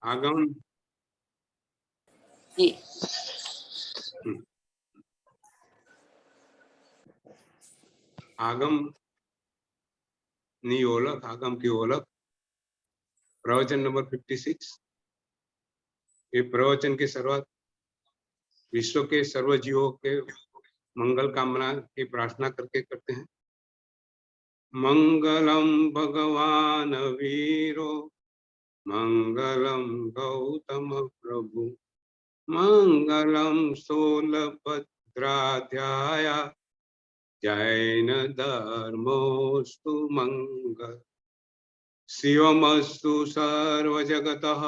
आगम जी। आगम ની ઓળખ, आगम की ओळख, प्रवचन नंबर 56। ये प्रवचन की शुरुआत विश्व के सर्व जीवों के मंगल कामना की प्रार्थना करके करते हैं। मंगलम भगवान वीरो, मंगलम गौतम प्रभु, मंगलम स्थूलभद्राध्याय, जैन धर्मोस्तु मंगल, शिवमस्तु सर्वजगतः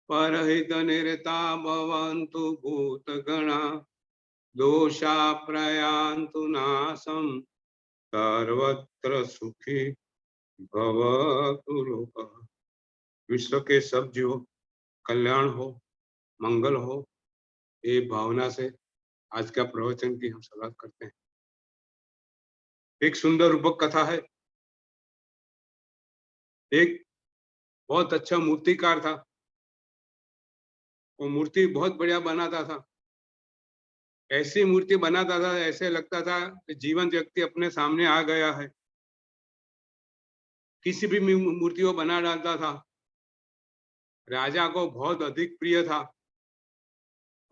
परहित निरता भवन्तु भूतगणा, दोषा प्रयान्तु नाशं, सर्वत्र सुखी भवतु लोकः। विश्व के सब जीव कल्याण हो, मंगल हो, ये भावना से आज का प्रवचन की हम शुरुआत करते हैं। एक सुंदर रूपक कथा है। एक बहुत अच्छा मूर्तिकार था। वो मूर्ति बहुत बढ़िया बनाता था। ऐसी मूर्ति बनाता था, ऐसे लगता था कि जीवंत व्यक्ति अपने सामने आ गया है। किसी भी मूर्ति को बना डालता था। राजा को बहुत अधिक प्रिय था।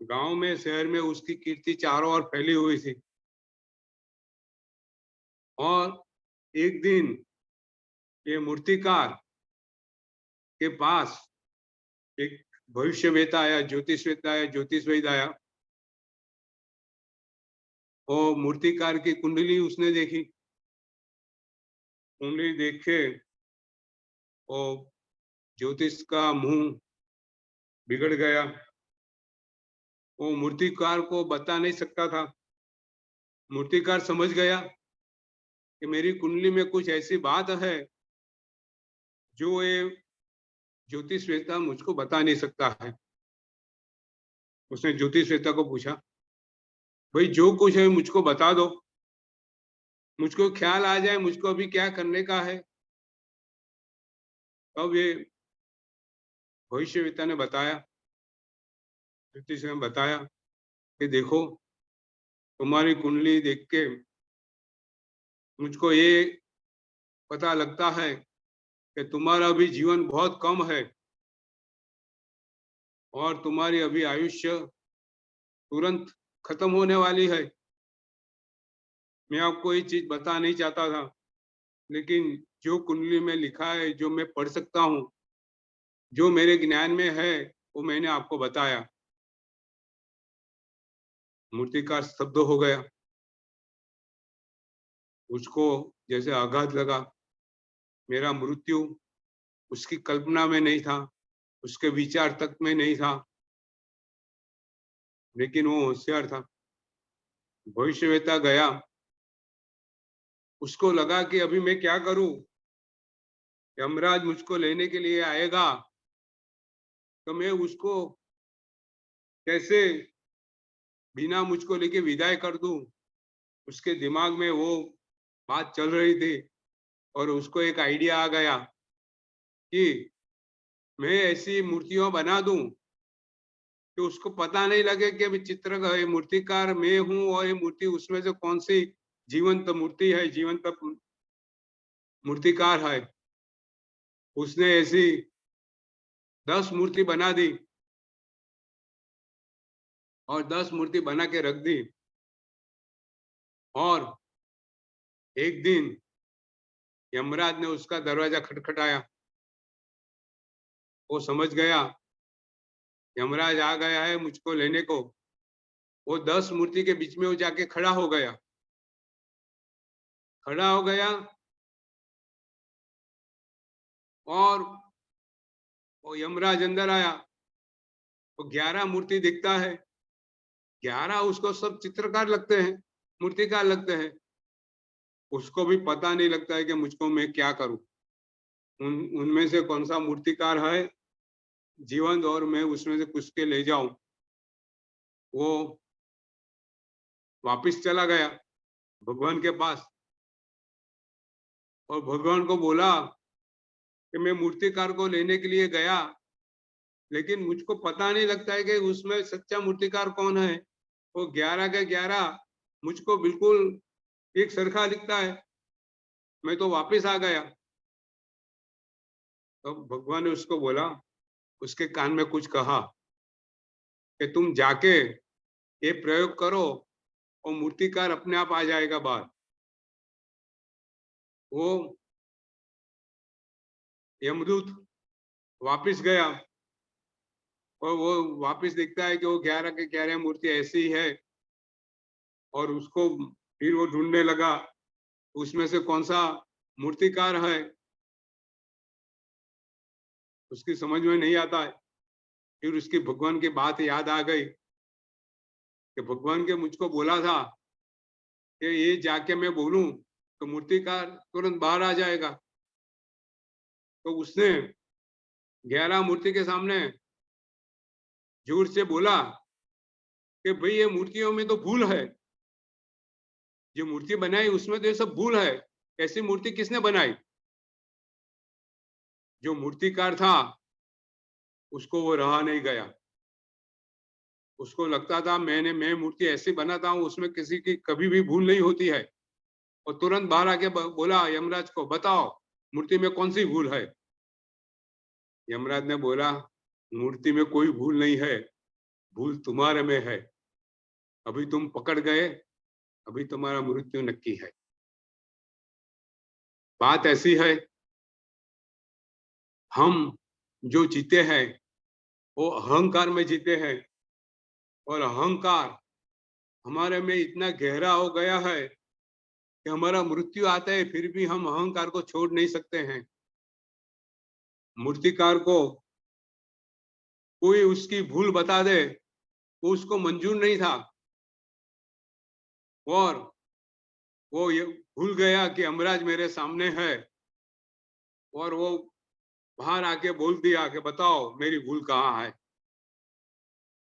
गांव में, शहर में उसकी कीर्ति चारों ओर फैली हुई थी। और एक दिन ये मूर्तिकार के पास एक भविष्यवेता आया, ज्योतिषवेता आया, ज्योतिषविद आया। वो मूर्तिकार की कुंडली उसने देखी। कुंडली देख के वो ज्योतिष का मुंह बिगड़ गया। वो मूर्तिकार को बता नहीं सकता था। मूर्तिकार समझ गया कि मेरी कुंडली में कुछ ऐसी बात है जो ये ज्योतिषवेता मुझको बता नहीं सकता है। उसने ज्योतिषवेता को पूछा, भाई जो कुछ है मुझको बता दो, मुझको ख्याल आ जाए मुझको अभी क्या करने का है। तब ये भविष्यवेता ने बताया, ज्योतिष ने बताया कि देखो, तुम्हारी कुंडली देख के मुझको ये पता लगता है कि तुम्हारा अभी जीवन बहुत कम है और तुम्हारी अभी आयुष्य तुरंत खत्म होने वाली है। मैं आपको ये चीज बता नहीं चाहता था, लेकिन जो कुंडली में लिखा है, जो मैं पढ़ सकता हूँ, जो मेरे ज्ञान में है, वो मैंने आपको बताया। मूर्तिकार स्तब्ध हो गया। उसको जैसे आघात लगा। मेरा मृत्यु उसकी कल्पना में नहीं था, उसके विचार तक में नहीं था, लेकिन वो होशियार था। भविष्यवेता गया। उसको लगा कि अभी मैं क्या करूं। यमराज मुझको लेने के लिए आएगा तो मैं उसको कैसे बिना मुझको लेके विदाई कर दूं। उसके दिमाग में वो बात चल रही थी और उसको एक आइडिया आ गया कि मैं ऐसी मूर्तियां बना दूं कि उसको पता नहीं लगे कि अभी चित्र मूर्तिकार मैं हूं और ये मूर्ति उसमें से कौन सी जीवंत मूर्ति है, जीवंत मूर्तिकार है। उसने ऐसी 10 मूर्ति बना दी और 10 मूर्ति बना के रख दी। और एक दिन यमराज ने उसका दरवाजा खटखटाया। वो समझ गया यमराज आ गया है मुझको लेने को। वो 10 मूर्ति के बीच में वो जाके खड़ा हो गया। खड़ा हो गया और वो यमराज अंदर आया। वो 11 मूर्ति दिखता है। 11 उसको सब चित्रकार लगते हैं, मूर्तिकार लगते हैं। उसको भी पता नहीं लगता है कि मुझको मैं क्या करूं। उनमें से कौन सा मूर्तिकार है जीवंत और मैं उसमें से कुछ के ले जाऊं। वो वापिस चला गया भगवान के पास और भगवान को बोला कि मैं मूर्तिकार को लेने के लिए गया, लेकिन मुझको पता नहीं लगता है कि उसमें सच्चा मूर्तिकार कौन है। वो 11 के 11 मुझको बिल्कुल एक सरखा दिखता है। मैं तो वापस आ गया। तो भगवान ने उसको बोला, उसके कान में कुछ कहा कि तुम जाके ये प्रयोग करो और मूर्तिकार अपने आप आ जाएगा बाहर। वो यमदूत वापस गया और वो वापस देखता है कि वो 11 के 11 मूर्ति ऐसी ही है। और उसको फिर वो ढूंढने लगा उसमें से कौन सा मूर्तिकार है। उसकी समझ में नहीं आता है। फिर उसकी भगवान की बात याद आ गई कि भगवान के मुझको बोला था कि ये जाके मैं बोलूं तो मूर्तिकार तुरंत बाहर आ जाएगा। तो उसने 11 मूर्ति के सामने जोर से बोला कि भाई ये मूर्तियों में तो भूल है। जो मूर्ति बनाई उसमें तो ये सब भूल है। ऐसी मूर्ति किसने बनाई? जो मूर्तिकार था उसको वो रहा नहीं गया। उसको लगता था मैं मूर्ति ऐसी बनाता हूँ उसमें किसी की कभी भी भूल नहीं होती है। और तुरंत बाहर आके बोला यमराज को, बताओ मूर्ति में कौन सी भूल है। यमराज ने बोला, मूर्ति में कोई भूल नहीं है, भूल तुम्हारे में है। अभी तुम पकड़ गए, अभी तुम्हारा मृत्यु नक्की है। बात ऐसी है, हम जो जीते हैं वो अहंकार में जीते हैं। और अहंकार हमारे में इतना गहरा हो गया है कि हमारा मृत्यु आता है फिर भी हम अहंकार को छोड़ नहीं सकते हैं। मूर्तिकार को कोई उसकी भूल बता दे, वो उसको मंजूर नहीं था। और वो ये भूल गया कि यमराज मेरे सामने है। और वो बाहर आके बोल दिया कि बताओ मेरी भूल कहाँ है।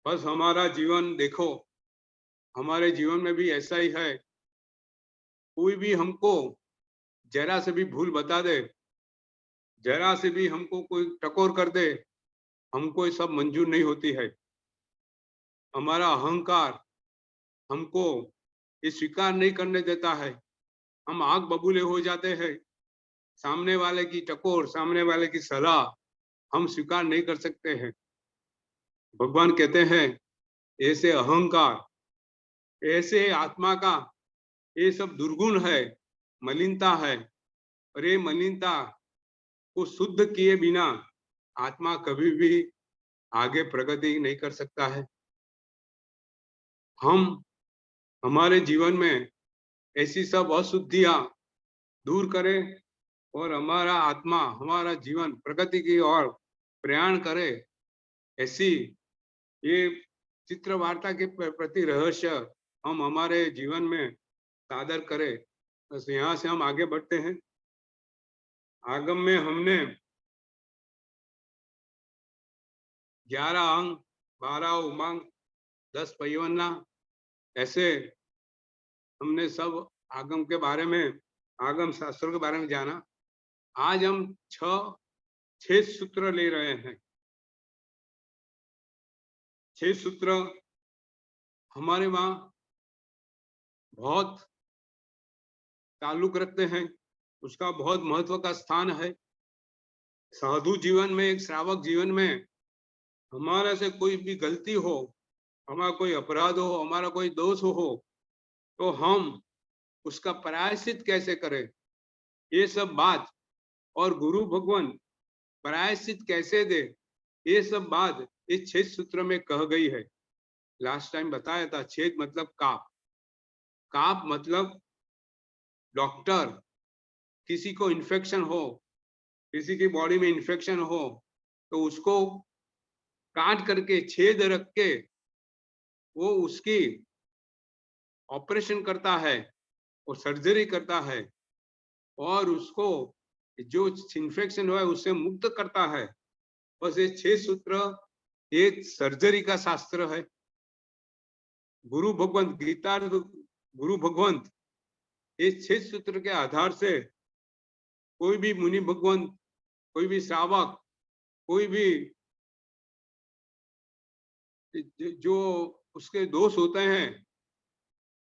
बस हमारा जीवन देखो, हमारे जीवन में भी ऐसा ही है। कोई भी हमको जरा से भी भूल बता दे, जरा से भी हमको कोई टकोर कर दे, हमको ये सब मंजूर नहीं होती है। हमारा अहंकार हमको ये स्वीकार नहीं करने देता है। हम आग बबूले हो जाते हैं। सामने वाले की टकोर, सामने वाले की सलाह हम स्वीकार नहीं कर सकते हैं। भगवान कहते हैं ऐसे अहंकार, ऐसे आत्मा का ये सब दुर्गुण है, मलिनता है। और ये मलिनता को शुद्ध किए बिना आत्मा कभी भी आगे प्रगति नहीं कर सकता है। हम हमारे जीवन में ऐसी सब अशुद्धियां दूर करें और हमारा आत्मा, हमारा जीवन प्रगति की ओर प्रयाण करे। ऐसी ये चित्र वार्ता के प्रति रहस्य हम हमारे जीवन में सादर करें। बस यहाँ से हम आगे बढ़ते हैं। आगम में हमने 11 अंग, 12 उमंग, 10 पैवन्ना, ऐसे हमने सब आगम के बारे में, आगम शास्त्रों के बारे में जाना। आज हम 6 सूत्र ले रहे हैं। 6 सूत्र हमारे वहां बहुत ताल्लुक रखते हैं। उसका बहुत महत्व का स्थान है। साधु जीवन में, एक श्रावक जीवन में हमारे से कोई भी गलती हो, हमारा कोई अपराध हो, हमारा कोई दोष हो, तो हम उसका प्रायश्चित कैसे करें, ये सब बात, और गुरु भगवान प्रायश्चित कैसे दे, ये सब बात इस 6 सूत्र में कह गई है। लास्ट टाइम बताया था, छेद मतलब काप, काप मतलब डॉक्टर, किसी को इन्फेक्शन हो, किसी की बॉडी में इन्फेक्शन हो तो उसको काट करके छेद रख के वो उसकी ऑपरेशन करता है और सर्जरी करता है और उसको जो इन्फेक्शन हुआ है उससे मुक्त करता है। बस ये 6 सूत्र एक सर्जरी का शास्त्र है। गुरु भगवंत गीता, गुरु भगवंत इस 6 सूत्र के आधार से कोई भी मुनि भगवंत, कोई भी श्रावक, कोई भी जो उसके दोष होते हैं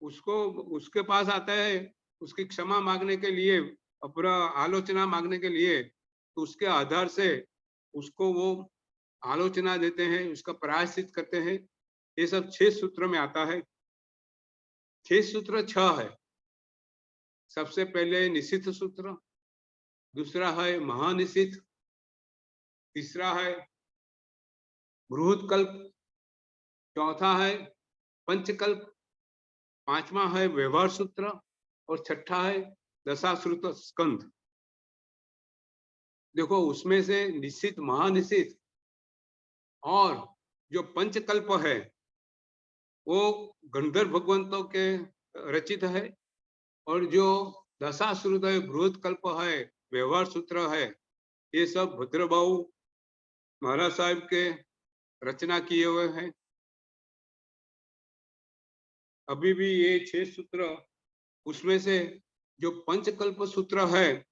उसको उसके पास आता है उसकी क्षमा मांगने के लिए, अपना आलोचना मांगने के लिए, तो उसके आधार से उसको वो आलोचना देते हैं, उसका प्रायश्चित करते हैं। ये सब 6 सूत्र में आता है। 6 सूत्र 6 है। सबसे पहले निशिथ सूत्र, दूसरा है महानिशिथ, तीसरा है बृहत्कल्प, चौथा है पंचकल्प, पांचवा है व्यवहार सूत्र और छठा है दशाश्रुत स्कंध। देखो उसमें से निश्चित, महानिशित और जो पंचकल्प है वो गंधर्व भगवंतों के रचित है, और जो दशाश्रुत है, बृहत्कल्प है, व्यवहार सूत्र है, ये सब भद्रबाहु महाराज साहब के रचना किए हुए हैं। अभी भी ये 6 सूत्र, उसमें से जो पंचकल्प सूत्र है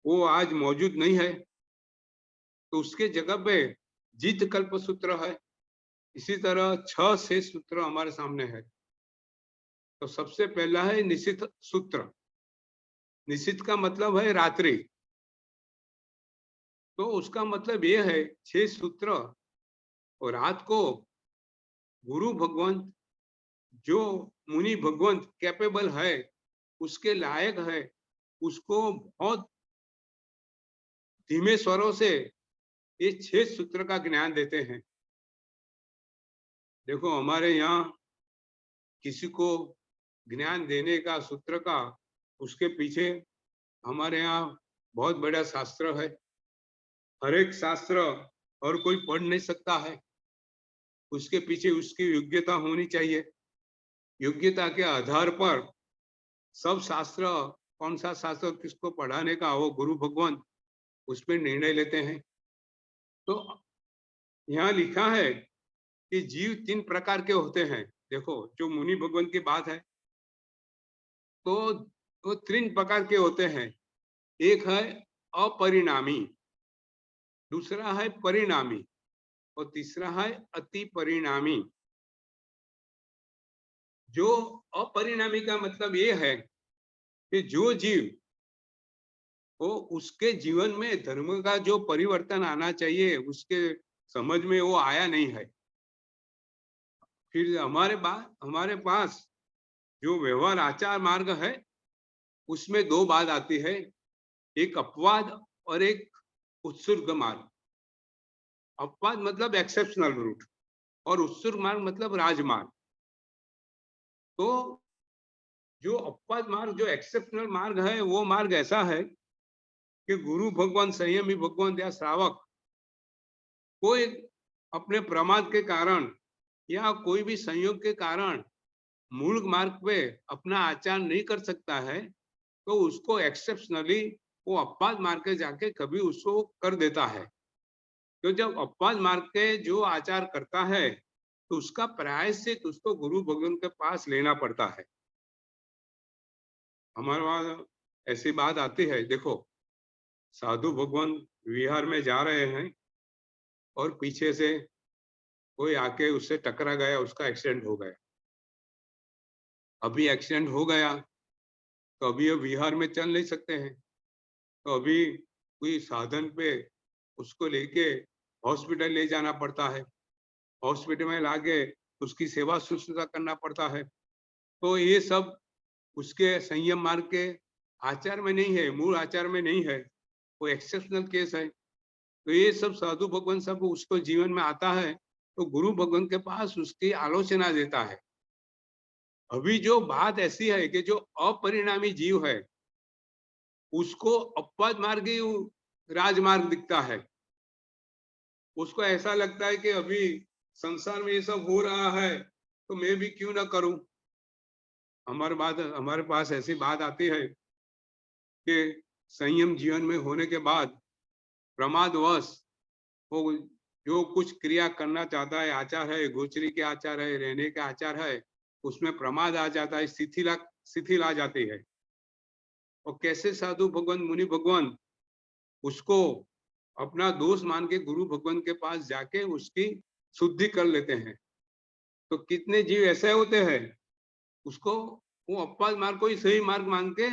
वो आज मौजूद नहीं है, तो उसके जगह पे जीत कल्प सूत्र है। इसी तरह 6 से सूत्र हमारे सामने है। तो सबसे पहला है निशिथ सूत्र। निशिथ का मतलब है रात्रि, तो उसका मतलब ये है 6 सूत्र और रात को गुरु भगवंत, जो मुनि भगवंत कैपेबल है, उसके लायक है, उसको बहुत धीमे स्वरों से ये 6 सूत्र का ज्ञान देते हैं। देखो हमारे यहाँ किसी को ज्ञान देने का, सूत्र का, उसके पीछे हमारे यहाँ बहुत बड़ा शास्त्र है। हर एक शास्त्र और कोई पढ़ नहीं सकता है, उसके पीछे उसकी योग्यता होनी चाहिए। योग्यता के आधार पर सब शास्त्र, कौन सा शास्त्र किसको पढ़ाने का, वो गुरु भगवान उस पर निर्णय लेते हैं। तो यहाँ लिखा है कि जीव 3 प्रकार के होते हैं। देखो जो मुनि भगवान की बात है, तो वो 3 प्रकार के होते हैं। एक है अपरिणामी, दूसरा है परिणामी और तीसरा है अति परिणामी। जो अपरिणामी का मतलब ये है कि जो जीव वो उसके जीवन में धर्म का जो परिवर्तन आना चाहिए उसके समझ में वो आया नहीं है। फिर हमारे पास जो व्यवहार आचार मार्ग है उसमें 2 बात आती है, एक अपवाद और एक उत्सर्ग मार्ग। अपवाद मतलब एक्सेप्शनल रूट और उत्सर्ग मार्ग मतलब राजमार्ग। तो जो अपवाद मार्ग, जो एक्सेप्शनल मार्ग है, वो मार्ग ऐसा है कि गुरु भगवान, संयमी भगवान या श्रावक कोई अपने प्रमाद के कारण या कोई भी संयोग के कारण मूल मार्ग पे अपना आचार नहीं कर सकता है, तो उसको एक्सेप्शनली वो अपवाद मार्ग के जाके कभी उसको कर देता है। तो जब अपवाद मार्ग के जो आचार करता है तो उसका प्रायश्चित उसको गुरु भगवान के पास लेना पड़ता है। हमारे वहां ऐसी बात आती है, देखो साधु भगवान विहार में जा रहे हैं और पीछे से कोई आके उससे टकरा गया, उसका एक्सीडेंट हो गया। अभी एक्सीडेंट हो गया तो अभी ये विहार में चल नहीं सकते हैं, तो अभी कोई साधन पे उसको लेके हॉस्पिटल ले जाना पड़ता है। हॉस्पिटल में लाके उसकी सेवा शुश्रूषा करना पड़ता है। तो ये सब उसके संयम मार्ग के आचार में नहीं है, मूल आचार में नहीं है, वो एक्सेप्शनल केस है। तो ये सब साधु भगवान सब उसको जीवन में आता है तो गुरु भगवान के पास उसकी आलोचना देता है। अभी जो बात ऐसी है कि जो अपरिणामी जीव है उसको अपवाद मार्ग ही राजमार्ग दिखता है। उसको ऐसा लगता है कि अभी संसार में ये सब हो रहा है तो मैं भी क्यों ना करूं। हमारे पास ऐसी बात आती है कि संयम जीवन में होने के बाद प्रमादवश वो जो कुछ क्रिया करना चाहता है, आचार है, गोचरी के आचार है, रहने के आचार है, उसमें प्रमाद आ जाता है, शिथिल आ जाती है। और कैसे साधु भगवान, मुनि भगवान उसको अपना दोष मान के गुरु भगवान के पास जाके उसकी शुद्धि कर लेते हैं। तो कितने जीव ऐसे होते हैं, उसको वो अपवाद मार्ग को ही सही मार्ग मान के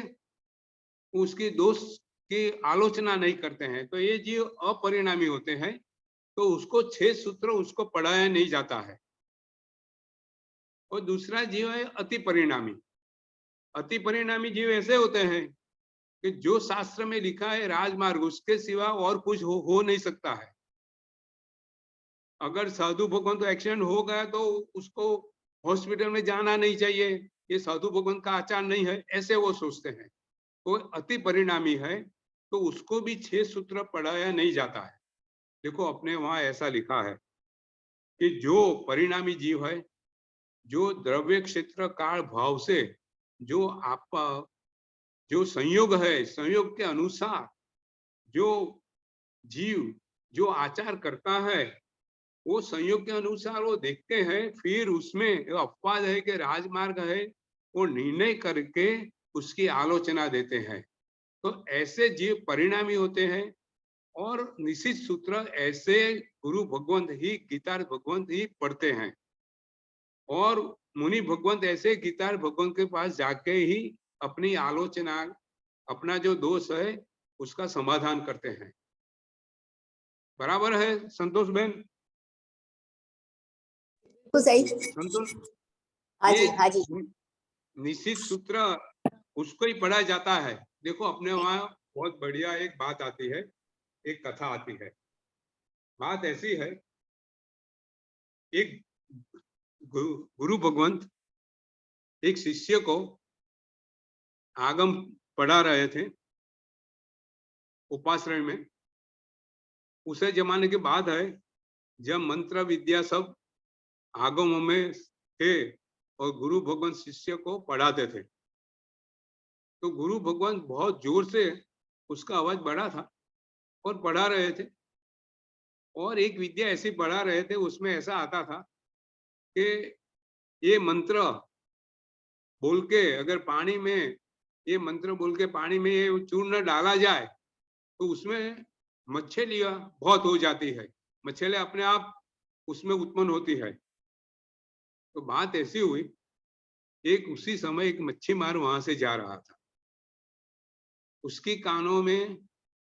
उसकी दोष की आलोचना नहीं करते हैं, तो ये जीव अपरिणामी होते हैं। तो उसको 6 सूत्र उसको पढ़ाया नहीं जाता है। और दूसरा जीव है अति परिणामी। अति परिणामी जीव ऐसे होते हैं कि जो शास्त्र में लिखा है राजमार्ग, उसके सिवा और कुछ हो नहीं सकता है। अगर साधु भगवान तो एक्सीडेंट हो गया तो उसको हॉस्पिटल में जाना नहीं चाहिए, ये साधु भगवान का आचार नहीं है, ऐसे वो सोचते हैं। तो अति परिणामी है तो उसको भी 6 सूत्र पढ़ाया नहीं जाता है। देखो अपने वहां ऐसा लिखा है कि जो परिणामी जीव है, जो द्रव्य क्षेत्र काल भाव से जो आप जो संयोग है, संयोग के अनुसार जो जीव जो आचार करता है, वो संयोग के अनुसार वो देखते हैं, फिर उसमें अपवाद है कि राजमार्ग है, वो निर्णय करके उसकी आलोचना देते हैं। तो ऐसे जीव परिणामी होते हैं। और निश्चित सूत्र ऐसे गुरु भगवंत ही, गीता भगवंत ही पढ़ते हैं। और मुनि भगवंत ऐसे गीता भगवंत के पास जाके ही अपनी आलोचना, अपना जो दोष है उसका समाधान करते हैं। बराबर है संतोष बहन? तो सही। संतोष, हाँ जी, ये हाँ जी। निश्चित सूत्र उसको ही पढ़ा जाता है। देखो अपने वहां बहुत बढ़िया एक बात आती है, एक कथा आती है। बात ऐसी है, एक गुरु भगवंत एक शिष्य को आगम पढ़ा रहे थे उपाश्रय में। उसे जमाने की बात है जब मंत्र विद्या सब आगमों में थे और गुरु भगवान शिष्य को पढ़ाते थे। तो गुरु भगवान बहुत जोर से उसका आवाज बढ़ा था और पढ़ा रहे थे। और एक विद्या ऐसी पढ़ा रहे थे, उसमें ऐसा आता था कि ये मंत्र बोल के अगर पानी में, ये मंत्र बोल के पानी में ये चूर्ण डाला जाए तो उसमें मछलियां बहुत हो जाती है, मछलियां अपने आप उसमें उत्पन्न होती है। तो बात ऐसी हुई, एक उसी समय एक मच्छी मार वहां से जा रहा था। उसकी कानों में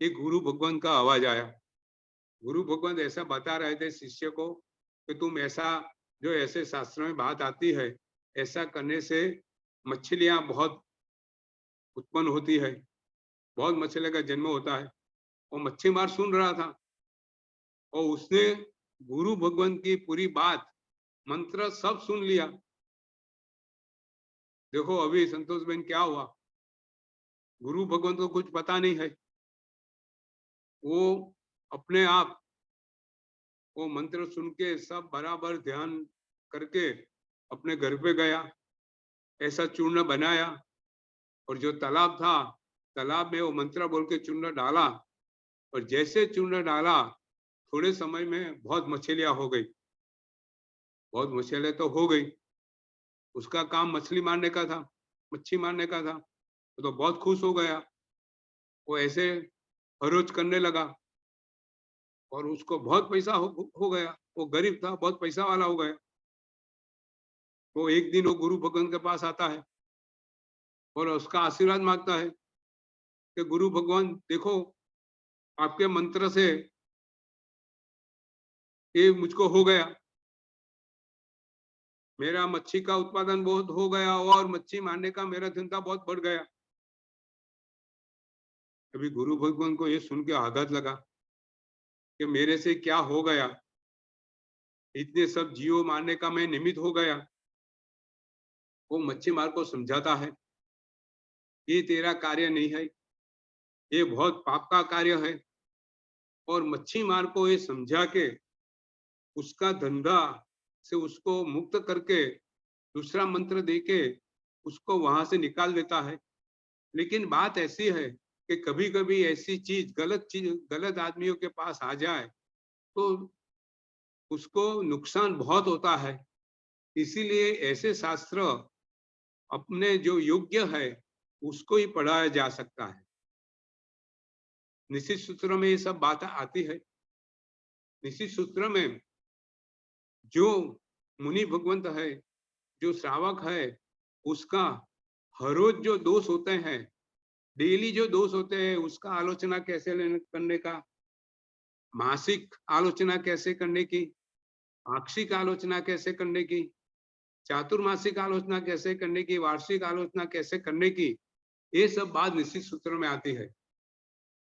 एक गुरु भगवान का आवाज आया। गुरु भगवान ऐसा बता रहे थे शिष्य को कि तुम ऐसा, जो ऐसे शास्त्र में बात आती है, ऐसा करने से मछलियां बहुत उत्पन्न होती है, बहुत मछलियों का जन्म होता है। और मच्छी मार सुन रहा था और उसने गुरु भगवान की पूरी बात, मंत्र सब सुन लिया। देखो अभी संतोष बहन क्या हुआ, गुरु भगवान को कुछ पता नहीं है, वो अपने आप वो मंत्र सुन के सब बराबर ध्यान करके अपने घर पे गया, ऐसा चूर्ण बनाया और जो तालाब था, तालाब में वो मंत्र बोल के चूर्ण डाला। और जैसे चूर्ण डाला थोड़े समय में बहुत मछलियां हो गई, बहुत मछलियां तो हो गई। उसका काम मछली मारने का था, मच्छी मारने का था। तो बहुत खुश हो गया, वो ऐसे हर रोज करने लगा और उसको बहुत पैसा हो गया। वो गरीब था, बहुत पैसा वाला हो गया। तो एक दिन वो गुरु भगवान के पास आता है और उसका आशीर्वाद मांगता है कि गुरु भगवान देखो, आपके मंत्र से ये मुझको हो गया, मेरा मच्छी का उत्पादन बहुत हो गया और मच्छी मारने का मेरा धंधा बहुत बढ़ गया। अभी गुरु भगवान को ये सुन के आघात लगा कि मेरे से क्या हो गया, इतने सब जीवों मारने का मैं निमित्त हो गया। वो मच्छी मार को समझाता है, ये तेरा कार्य नहीं है, ये बहुत पाप का कार्य है। और मच्छी मार को ये समझा के उसका धंधा से उसको मुक्त करके दूसरा मंत्र देके उसको वहां से निकाल देता है। लेकिन बात ऐसी है कि कभी कभी ऐसी चीज, गलत आदमियों के पास आ जाए तो उसको नुकसान बहुत होता है। इसीलिए ऐसे शास्त्र अपने जो योग्य है उसको ही पढ़ाया जा सकता है। निश्चित सूत्र में ये सब बात आती है। निश्चित सूत्र में जो मुनि भगवंत है, जो श्रावक है, उसका हर रोज जो दोष होते हैं, डेली जो दोष होते हैं, उसका आलोचना कैसे करने का, मासिक आलोचना कैसे करने की, पाक्षिक आलोचना कैसे करने की, चातुर्मासिक आलोचना कैसे करने की, वार्षिक आलोचना कैसे करने की, ये सब बात निश्चित सूत्र में आती है।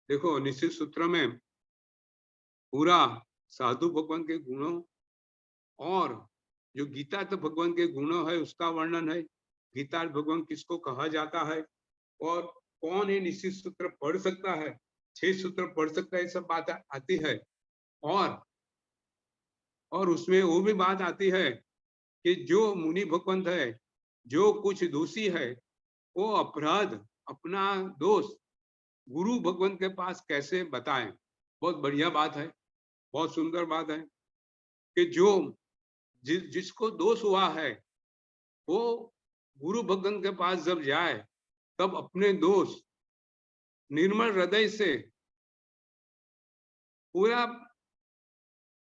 देखो, निश्चित सूत्र में पूरा साधु भगवान के गुणों और जो गीता तो भगवान के गुणों है उसका वर्णन है, गीता भगवान किसको कहा जाता है और कौन ये निश्चित सूत्र पढ़ सकता है, 6 सूत्र पढ़ सकता है, सब बात आती है। और उसमें वो भी बात आती है कि जो मुनि भगवंत है, जो कुछ दोषी है, वो अपराध, अपना दोष गुरु भगवंत के पास कैसे बताएं। बहुत बढ़िया बात है, बहुत सुंदर बात है कि जो जिसको दोष हुआ है, वो गुरु भगवंत के पास जब जाए, तब अपने दोष निर्मल हृदय से पूरा,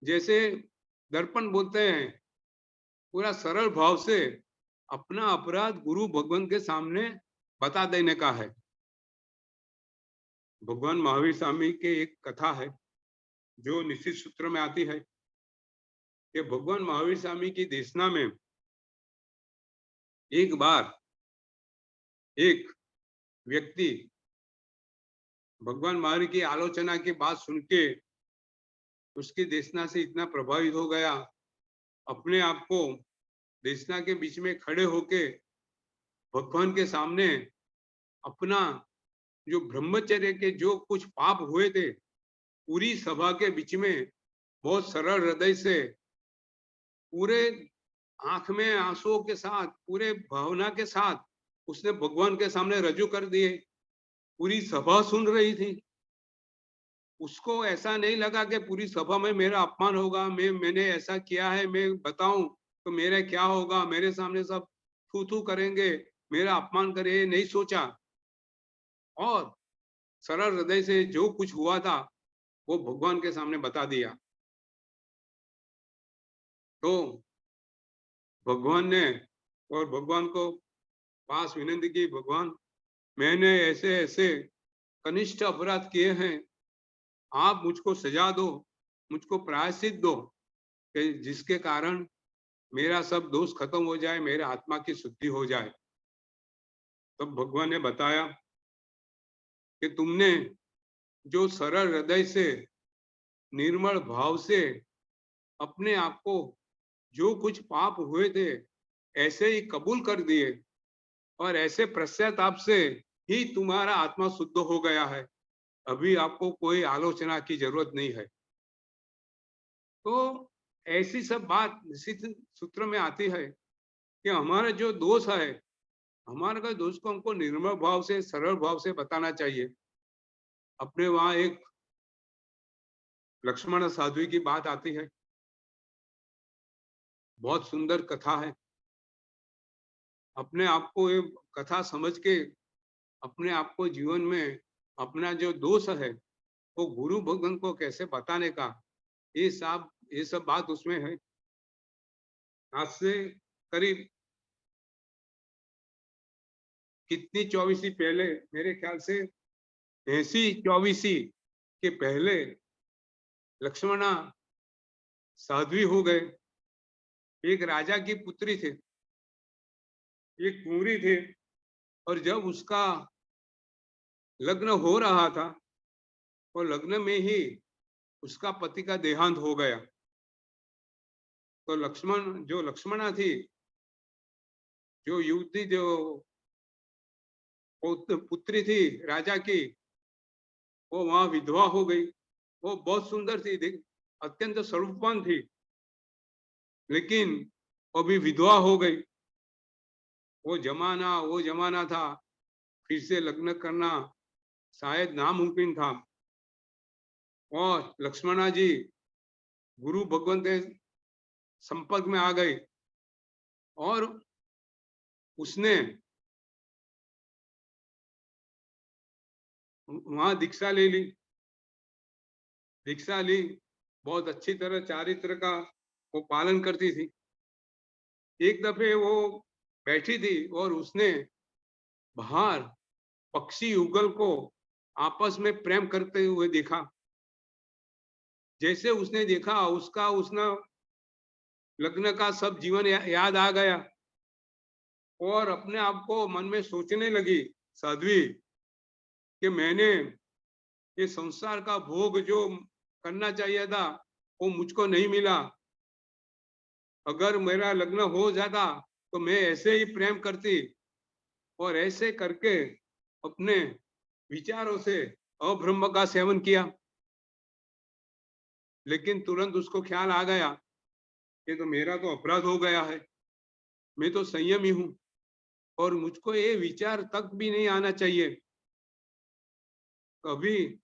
जैसे दर्पण बोलते हैं, पूरा सरल भाव से अपना अपराध गुरु भगवान के सामने बता देने का है। भगवान महावीर स्वामी के एक कथा है जो निश्चित सूत्र में आती है कि भगवान महावीर स्वामी की देशना में एक बार एक व्यक्ति भगवान महावीर की आलोचना की बात सुन के उसकी देशना से इतना प्रभावित हो गया, अपने आप को देशना के बीच में खड़े होके भगवान के सामने अपना जो ब्रह्मचर्य के जो कुछ पाप हुए थे, पूरी सभा के बीच में बहुत सरल हृदय से, पूरे आंख में आंसुओं के साथ, पूरे भावना के साथ उसने भगवान के सामने रजू कर दिए। पूरी सभा सुन रही थी, उसको ऐसा नहीं लगा कि पूरी सभा में मेरा अपमान होगा, मैंने ऐसा किया है, मैं बताऊं तो मेरा क्या होगा, मेरे सामने सब थू थू करेंगे, मेरा अपमान करे, नहीं सोचा और सरल हृदय से जो कुछ हुआ था वो भगवान के सामने बता दिया। तो भगवान ने और भगवान को पास विनती की, भगवान मैंने ऐसे ऐसे कनिष्ठ अपराध किए हैं, आप मुझको सजा दो, मुझको प्रायश्चित दो कि जिसके कारण मेरा सब दोष खत्म हो जाए, मेरे आत्मा की शुद्धि हो जाए। तब भगवान ने बताया कि तुमने जो सरल हृदय से, निर्मल भाव से अपने आप को जो कुछ पाप हुए थे ऐसे ही कबूल कर दिए और ऐसे पश्चाताप से ही तुम्हारा आत्मा शुद्ध हो गया है, अभी आपको कोई आलोचना की जरूरत नहीं है। तो ऐसी सब बात निश्चित सूत्र में आती है कि हमारा जो दोष है, हमारे का दोष को हमको निर्मल भाव से, सरल भाव से बताना चाहिए। अपने वहां एक लक्ष्मण साध्वी की बात आती है, बहुत सुंदर कथा है। अपने आप को ये कथा समझ के अपने आप को जीवन में अपना जो दोष है वो गुरु भगवान को कैसे बताने का, ये सब बात उसमें है। आज से करीब कितनी चौबीसी पहले, मेरे ख्याल से 80-84 के पहले लक्ष्मणा साध्वी हो गए। एक राजा की पुत्री थी, एक कुंवरी थी, और जब उसका लग्न हो रहा था और लग्न में ही उसका पति का देहांत हो गया। तो लक्ष्मणा थी, जो युवती, जो पुत्री थी राजा की, वो वहां विधवा हो गई। वो बहुत सुंदर थी, अत्यंत स्वरूपवान थी, लेकिन अभी विधवा हो गई। वो जमाना था, फिर से लग्न करना शायद नामुमकिन था। और लक्ष्मणा जी गुरु भगवान के संपर्क में आ गए और उसने वहां दीक्षा ले ली। दीक्षा ली, बहुत अच्छी तरह चारित्र का वो पालन करती थी। एक दफे वो बैठी थी और उसने बाहर पक्षी युगल को आपस में प्रेम करते हुए देखा। जैसे उसने देखा उसका उसने लग्न का सब जीवन याद आ गया और अपने आप को मन में सोचने लगी साध्वी कि मैंने ये संसार का भोग जो करना चाहिए था वो मुझको नहीं मिला। अगर मेरा लग्न हो जाता तो मैं ऐसे ही प्रेम करती और ऐसे करके अपने विचारों से अब्रह्म का सेवन किया। लेकिन तुरंत उसको ख्याल आ गया कि तो मेरा तो अपराध हो गया है, मैं तो संयमी हूं और मुझको ये विचार तक भी नहीं आना चाहिए। कभी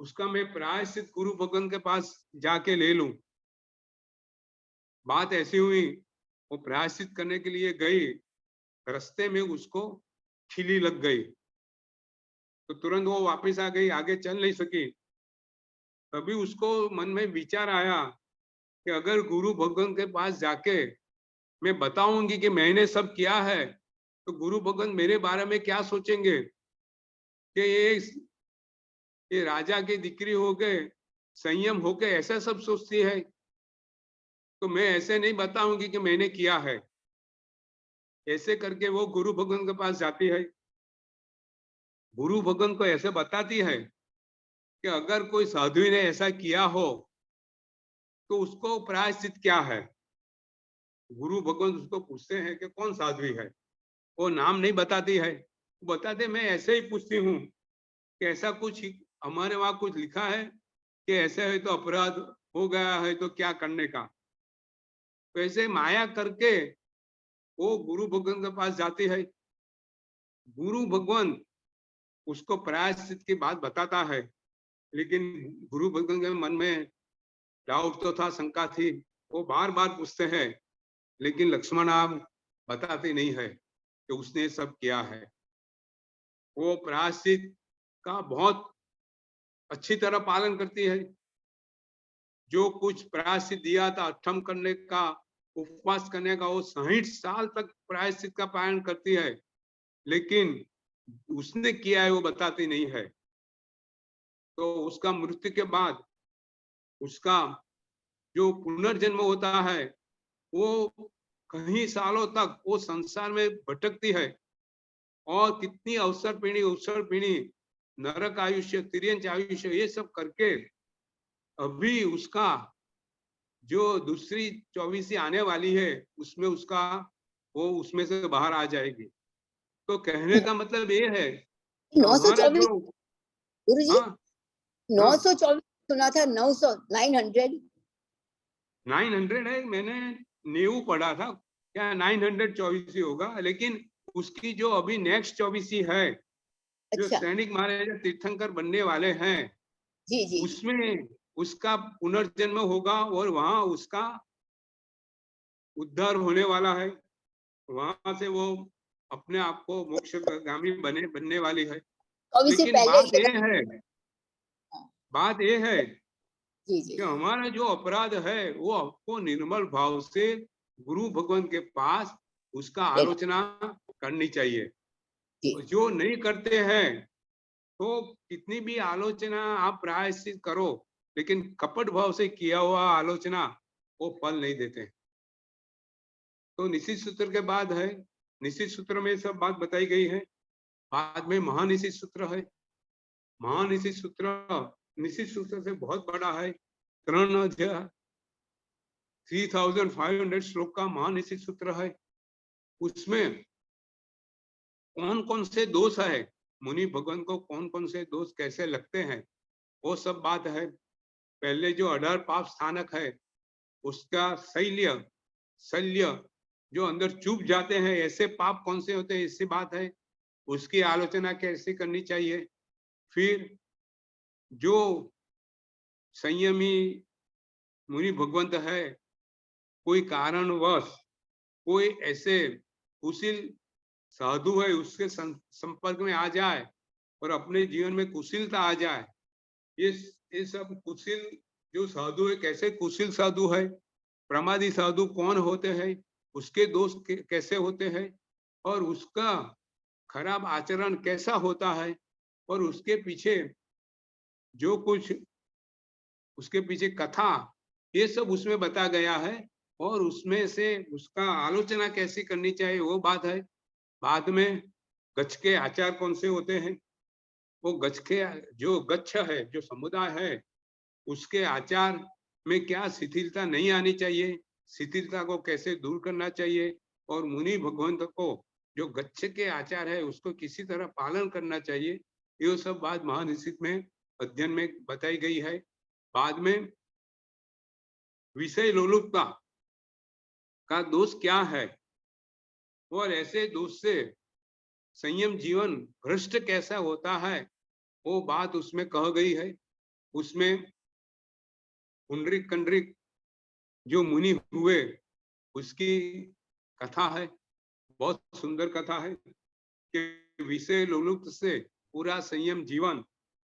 उसका मैं प्रायश्चित गुरु भगवान के पास जाके ले लूं। बात ऐसी हुई, वो प्रायश्चित करने के लिए गई, रास्ते में उसको खिली लग गई तो तुरंत वो वापस आ गई, आगे चल नहीं सकी। तभी उसको मन में विचार आया कि अगर गुरु भगवान के पास जाके मैं बताऊंगी कि मैंने सब किया है तो गुरु भगवान मेरे बारे में क्या सोचेंगे कि ये राजा की दिक्री हो गए, संयम होके ऐसा सब सोचती है। तो मैं ऐसे नहीं बताऊंगी कि मैंने किया है। ऐसे करके वो गुरु भगवान के पास जाती है। गुरु भगवान को ऐसे बताती है कि अगर कोई साधु ने ऐसा किया हो तो उसको प्रायश्चित क्या है। गुरु भगवान उसको पूछते हैं कि कौन साध्वी है। वो नाम नहीं बताती है, वो बताते मैं ऐसे ही पूछती हूँ कि ऐसा कुछ हमारे वहां कुछ लिखा है कि ऐसे है तो अपराध हो गया है तो क्या करने का। तो ऐसे माया करके वो गुरु भगवान के पास जाती है। गुरु भगवान उसको प्रायश्चित की बात बताता है, लेकिन गुरु भगवान के मन में डाउट तो था, शंका थी। वो बार बार पूछते हैं लेकिन लक्ष्मण आप बताते नहीं है कि उसने सब किया है। वो प्रायश्चित का बहुत अच्छी तरह पालन करती है। जो कुछ प्रायश्चित दिया था अठम करने का, उपवास करने का, वो 60 साल तक प्रायश्चित का पालन करती है, लेकिन उसने किया है वो बताती नहीं है। तो उसका मृत्यु के बाद उसका जो पुनर्जन्म होता है वो कई सालों तक वो संसार में भटकती है और कितनी अवसर पीढ़ी नरक आयुष्य, तिर्यंच आयुष्य, ये सब करके अभी उसका जो दूसरी 24 आने वाली है उसमें उसका वो उसमें से बाहर आ जाएगी। तो कहने का मतलब ये है कि हमारा 924 जो गुरु जी, हाँ हाँ 924 सुना था, 900, 900। 900 है, मैंने 90 पढ़ा था, क्या 924 ही होगा। लेकिन उसकी जो अभी नेक्स्ट 24 है जो अच्छा, सैनिक महाराज तीर्थंकर बनने वाले हैं जी जी। उसमें उसका पुनर्जन्म होगा और वहां उसका उद्धार होने वाला है। वहां से वो अपने आप को मोक्षगामी बनने वाली है। कवि से लेकिन पहले ये हाँ, बात ये है जी जी कि हमारा जो अपराध है वो आपको निर्मल भाव से गुरु भगवान के पास उसका लेना, आलोचना करनी चाहिए। जी और जो नहीं करते हैं तो कितनी भी आलोचना आप प्रायश्चित करो, लेकिन कपट भाव से किया हुआ आलोचना वो फल नहीं देते। तो निश्चित सूत्र के बाद है, निश्चित सूत्र में सब बात बताई गई है। बाद में महानिश्चित सूत्र है। महानिश्चित सूत्र निश्चित सूत्र से बहुत बड़ा है। 3500 श्लोक का महानिश्चित सूत्र है। उसमें कौन कौन से दोष है, मुनि भगवान को कौन कौन से दोष कैसे लगते हैं, वो सब बात है। पहले जो अडर पाप स्थानक है उसका शल्य जो अंदर चुप जाते हैं, ऐसे पाप कौन से होते हैं, ऐसी बात है। उसकी आलोचना कैसे करनी चाहिए। फिर जो संयमी मुनि भगवंत है, कोई कारणवश कोई ऐसे कुशील साधु है उसके संपर्क में आ जाए और अपने जीवन में कुशीलता आ जाए, ये सब कुशील जो साधु है कैसे कुशील साधु है, प्रमादी साधु कौन होते हैं, उसके दोस्त कैसे होते हैं और उसका खराब आचरण कैसा होता है और उसके पीछे जो कुछ उसके पीछे कथा, ये सब उसमें बता गया है और उसमें से उसका आलोचना कैसी करनी चाहिए वो बात है। बाद में गच्छ के आचार कौन से होते हैं, वो गच्छ के जो गच्छ है, जो समुदाय है, उसके आचार में क्या शिथिलता नहीं आनी चाहिए, शिथिलता को कैसे दूर करना चाहिए और मुनि भगवंत को जो गच्छ के आचार है उसको किसी तरह पालन करना चाहिए, ये सब बात महानिषिक में अध्ययन में बताई गई है। बाद में विषय लोलुपता का दोष क्या है और ऐसे दोष से संयम जीवन भ्रष्ट कैसा होता है, वो बात उसमें कह गई है। उसमें पुंडरीक कंडरीक जो मुनि हुए उसकी कथा है, बहुत सुंदर कथा है कि विषय लोलुप्त से पूरा संयम जीवन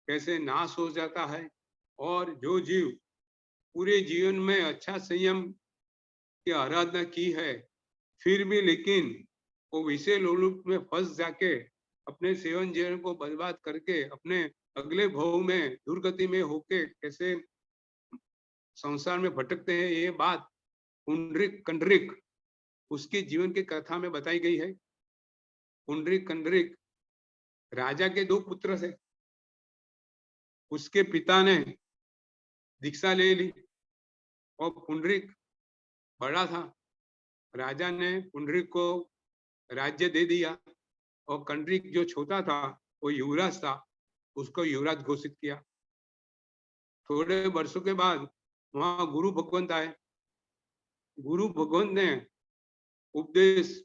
कैसे नाश हो जाता है और जो जीव पूरे जीवन में अच्छा संयम की आराधना की है फिर भी लेकिन वो विषय लोलुप में फंस जाके अपने सेवन जीवन को बर्बाद करके अपने अगले भव में दुर्गति में होके कैसे संसार में भटकते हैं, ये बात पुंडरीक कंडरीक उसके जीवन की कथा में बताई गई है। पुंडरीक कंडरीक राजा के दो पुत्र थे, उसके पिता ने दीक्षा ले ली और पुंडरीक बड़ा था, राजा ने पुंडरीक को राज्य दे दिया और कंडरीक जो छोटा था वो युवराज था, उसको युवराज घोषित किया। थोड़े वर्षों के बाद वहां गुरु भगवंत आए, गुरु भगवंत ने उपदेश,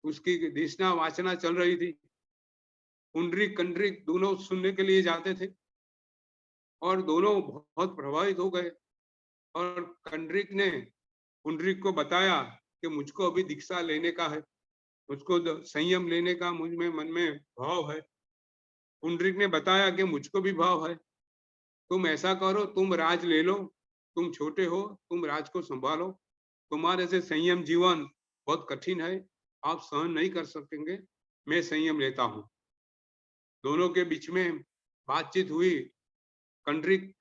उसकी देशना वाचना चल रही थी, पुंडरीक कंडरीक दोनों सुनने के लिए जाते थे और दोनों बहुत प्रभावित हो गए और कंडरीक ने पुंडरीक को बताया कि मुझको अभी दीक्षा लेने का है, मुझको संयम लेने का मुझ में मन में भाव है। पुंडरीक ने बताया कि मुझको भी भाव है, तुम ऐसा करो, तुम राज ले लो, तुम छोटे हो, तुम राज को संभालो, तुम्हारे से संयम जीवन बहुत कठिन है, आप सहन नहीं कर सकेंगे, मैं संयम लेता हूं। दोनों के बीच में बातचीत हुई, कंडरीक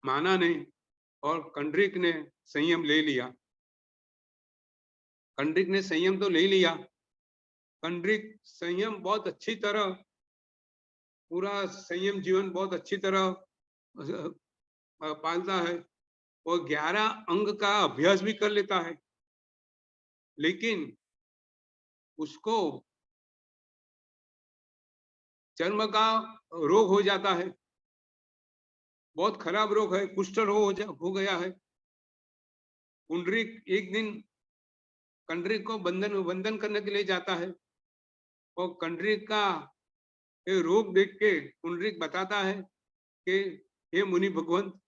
माना नहीं और कंडरीक ने संयम ले लिया। कंडरीक ने संयम तो ले लिया, कंडरीक संयम बहुत अच्छी तरह, पूरा संयम जीवन बहुत अच्छी तरह पालता है और 11 अंग का अभ्यास भी कर लेता है, लेकिन उसको चर्म का रोग हो जाता है, बहुत खराब रोग है, कुष्ठ रोग हो गया है। पुंडरीक एक दिन कंडरीक को वंदन करने के लिए जाता है और कंडरीक का ये रोग देख के पुंडरीक बताता है कि हे मुनि भगवंत,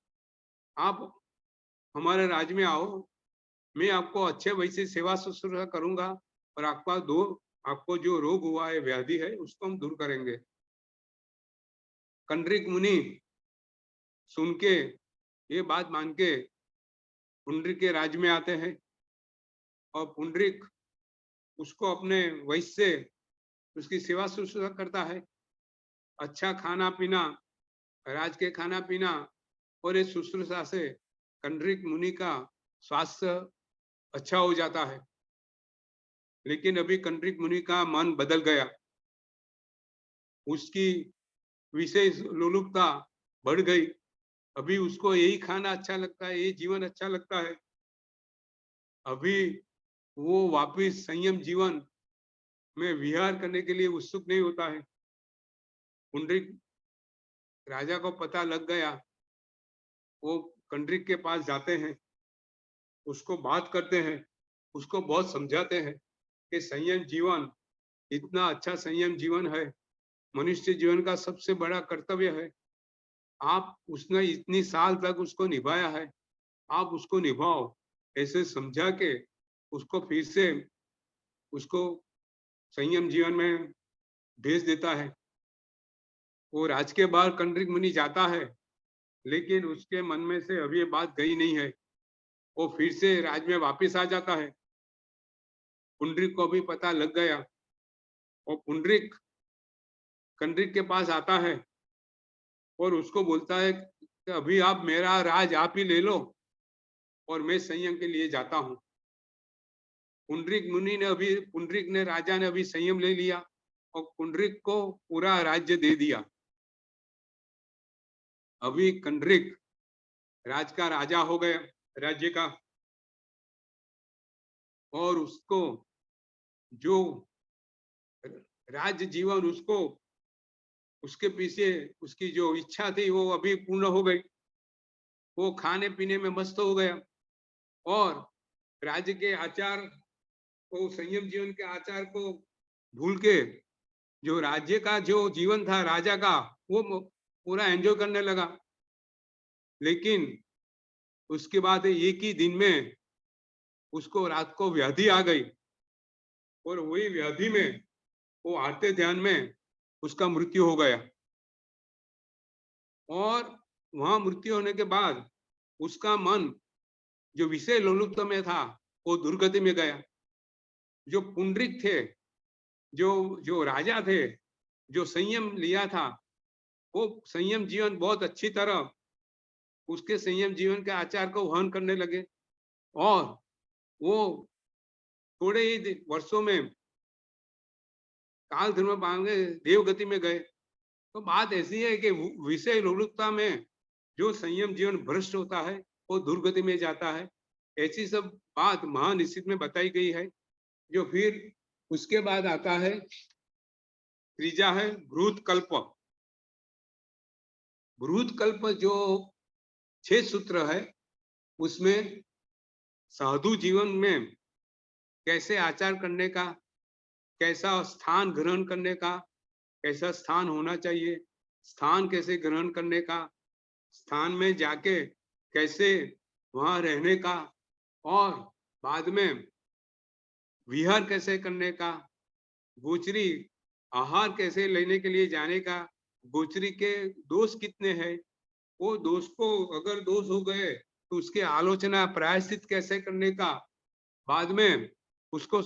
आप हमारे राज्य में आओ, मैं आपको अच्छे वैसे सेवा शुश्रूषा करूंगा और आपको जो रोग हुआ है, व्याधि है, उसको हम दूर करेंगे। कंडरीक मुनि सुन के ये बात मान के पुंडरीक के राज्य में आते हैं और पुंडरीक उसको अपने वैश्य से उसकी सेवा शुश्रूषा करता है, अच्छा खाना पीना, राज के खाना पीना और इस शुश्रूषा से कंडरीक मुनि का स्वास्थ्य अच्छा हो जाता है। लेकिन अभी कंडरीक मुनि का मन बदल गया, उसकी विषय लोलुपता बढ़ गई, अभी उसको यही खाना अच्छा लगता है, यही जीवन अच्छा लगता है, अभी वो वापिस संयम जीवन में विहार करने के लिए उत्सुक नहीं होता है। पुंडरीक राजा को पता लग गया, वो कंडरीक के पास जाते हैं, उसको बात करते हैं, उसको बहुत समझाते हैं कि संयम जीवन इतना अच्छा संयम जीवन है, मनुष्य जीवन का सबसे बड़ा कर्तव्य है, आप उसने इतनी साल तक उसको निभाया है, आप उसको निभाओ, ऐसे समझा के उसको फिर से उसको संयम जीवन में भेज देता है। वो राज के बाहर कंडरीक मुनि जाता है, लेकिन उसके मन में से अभी ये बात गई नहीं है, वो फिर से राज में वापिस आ जाता है पुंडरीक को भी पता लग गया और पुंडरीक कंडरीक के पास आता है और उसको बोलता है कि अभी आप मेरा राज आप ही ले लो और मैं संयम के लिए जाता हूं। पुंडरीक ने राजा ने अभी संयम ले लिया और पुंडरीक को पूरा राज्य दे दिया। अभी कंडरीक राज का राजा हो गया, राज्य का, और उसको जो राज्य जीवन उसको उसके पीछे उसकी जो इच्छा थी वो अभी पूर्ण हो गई। वो खाने पीने में मस्त हो गया और राज्य के आचार को, संयम जीवन के आचार को भूल के जो राज्य का जो जीवन था राजा का वो पूरा एंजॉय करने लगा। लेकिन उसके बाद एक ही दिन में उसको रात को व्याधि आ गई और वही व्याधि में वो आते ध्यान में उसका मृत्यु हो गया। और वहां मृत्यु होने के बाद उसका मन जो विषय लोलुपता में था वो दुर्गति में गया। जो पुंडरीक थे, जो जो राजा थे, जो संयम लिया था, वो संयम जीवन बहुत अच्छी तरह उसके संयम जीवन के आचार को वहन करने लगे और वो थोड़े ही वर्षों में काल धर्म मांगे देवगति में गए। तो बात ऐसी है कि विषय लोलुपता में जो संयम जीवन भ्रष्ट होता है वो दुर्गति में जाता है। ऐसी सब बात महानिश्चित में बताई गई है। जो फिर उसके बाद आता है त्रीजा है भ्रूत कल्प। भ्रूत कल्प जो 6 सूत्र है उसमें साधु जीवन में कैसे आचार करने का, कैसा स्थान ग्रहण करने का, कैसा स्थान होना चाहिए, स्थान कैसे ग्रहण करने का, स्थान में जाके कैसे वहां रहने का, और बाद में विहार कैसे करने का, गोचरी आहार कैसे लेने के लिए जाने का, गोचरी के दोष कितने हैं, वो दोष को अगर दोष हो गए तो उसके आलोचना प्रायश्चित कैसे करने का, बाद में उसको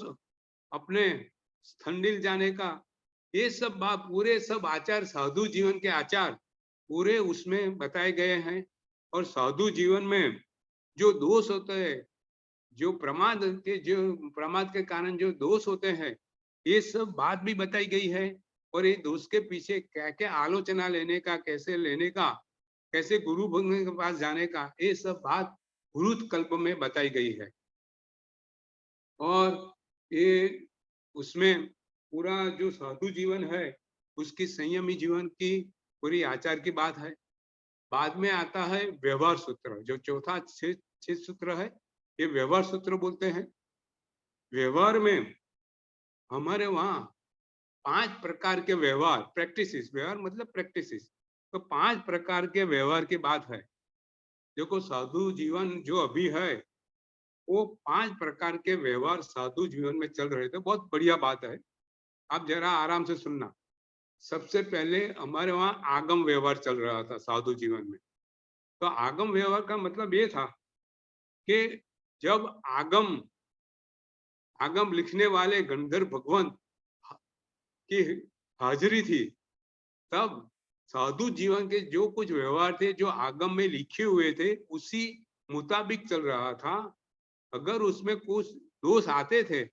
अपने स्थंडिल जाने का, ये सब बात पूरे सब आचार साधु जीवन के आचार पूरे उसमें बताए गए हैं। और साधु जीवन में जो दोष होते हैं, जो प्रमाद के कारण जो दोष होते हैं, ये सब बात भी बताई गई है। और ये दोष के पीछे क्या क्या आलोचना लेने का, कैसे लेने का, कैसे गुरु भगवान के पास जाने का, ये सब बात भ्रूत कल्प में बताई गई है। और ये उसमें पूरा जो साधु जीवन है उसकी संयमी जीवन की पूरी आचार की बात है। बाद में आता है व्यवहार सूत्र, जो चौथा 6 सूत्र है, ये व्यवहार सूत्र बोलते हैं। व्यवहार में हमारे वहां 5 प्रकार के व्यवहार, प्रैक्टिसेस, व्यवहार मतलब प्रैक्टिसेस, तो 5 प्रकार के व्यवहार की बात है। देखो साधु जीवन जो अभी है वो 5 प्रकार के व्यवहार साधु जीवन में चल रहे थे। बहुत बढ़िया बात है, आप जरा आराम से सुनना। सबसे पहले हमारे वहां आगम व्यवहार चल रहा था साधु जीवन में। तो आगम व्यवहार का मतलब ये था कि जब आगम लिखने वाले गंधर्व भगवान की हाजिरी थी, तब साधु जीवन के जो कुछ व्यवहार थे जो आगम में लिखे हुए थे उसी मुताबिक चल रहा था। अगर उसमें कुछ दोष आते थे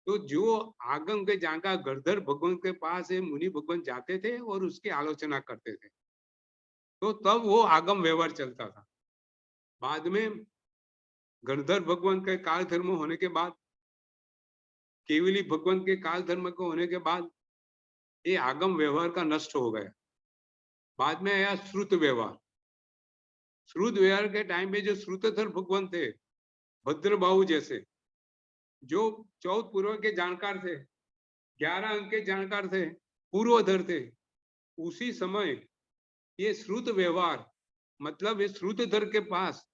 तो जो आगम के जांका गंधर्व भगवान के पास मुनि भगवान जाते थे और उसकी आलोचना करते थे, तो तब वो आगम व्यवहार चलता था। बाद में गंधर्व भगवान के काल धर्म होने के बाद, केवली भगवान के काल धर्म को होने के बाद ये आगम व्यवहार का नष्ट हो गया। बाद में आया श्रुत व्यवहार। श्रुत व्यवहार के टाइम में जो श्रुतधर भगवान थे, भद्रबाहु जैसे, जो 14 पूर्व के जानकार थे, 11 अंक के जानकार थे, पूर्वधर थे, उसी समय ये श्रुत व्यवहार मतलब ये श्रुतधर के पास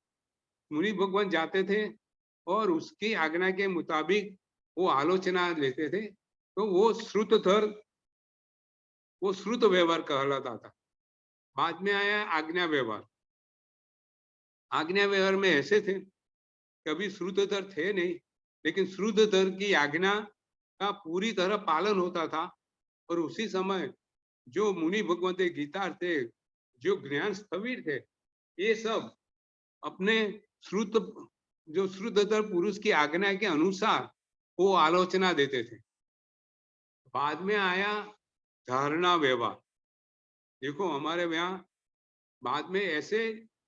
मुनि भगवान जाते थे और उसकी आज्ञा के मुताबिक वो आलोचना लेते थे, तो वो श्रुतधर, वो श्रुत व्यवहार कहलाता था। बाद में आया आज्ञा व्यवहार। आज्ञा व्यवहार में ऐसे थे, कभी श्रुतधर थे नहीं, लेकिन श्रुद्धधर की आज्ञा का पूरी तरह पालन होता था। और उसी समय जो मुनि भगवंत गीता थे, जो ज्ञान स्थविर थे, ये सब अपने श्रुत जो श्रुद्धधर पुरुष की आज्ञा के अनुसार वो आलोचना देते थे। बाद में आया धारणा व्यवहार। देखो हमारे यहाँ बाद में ऐसे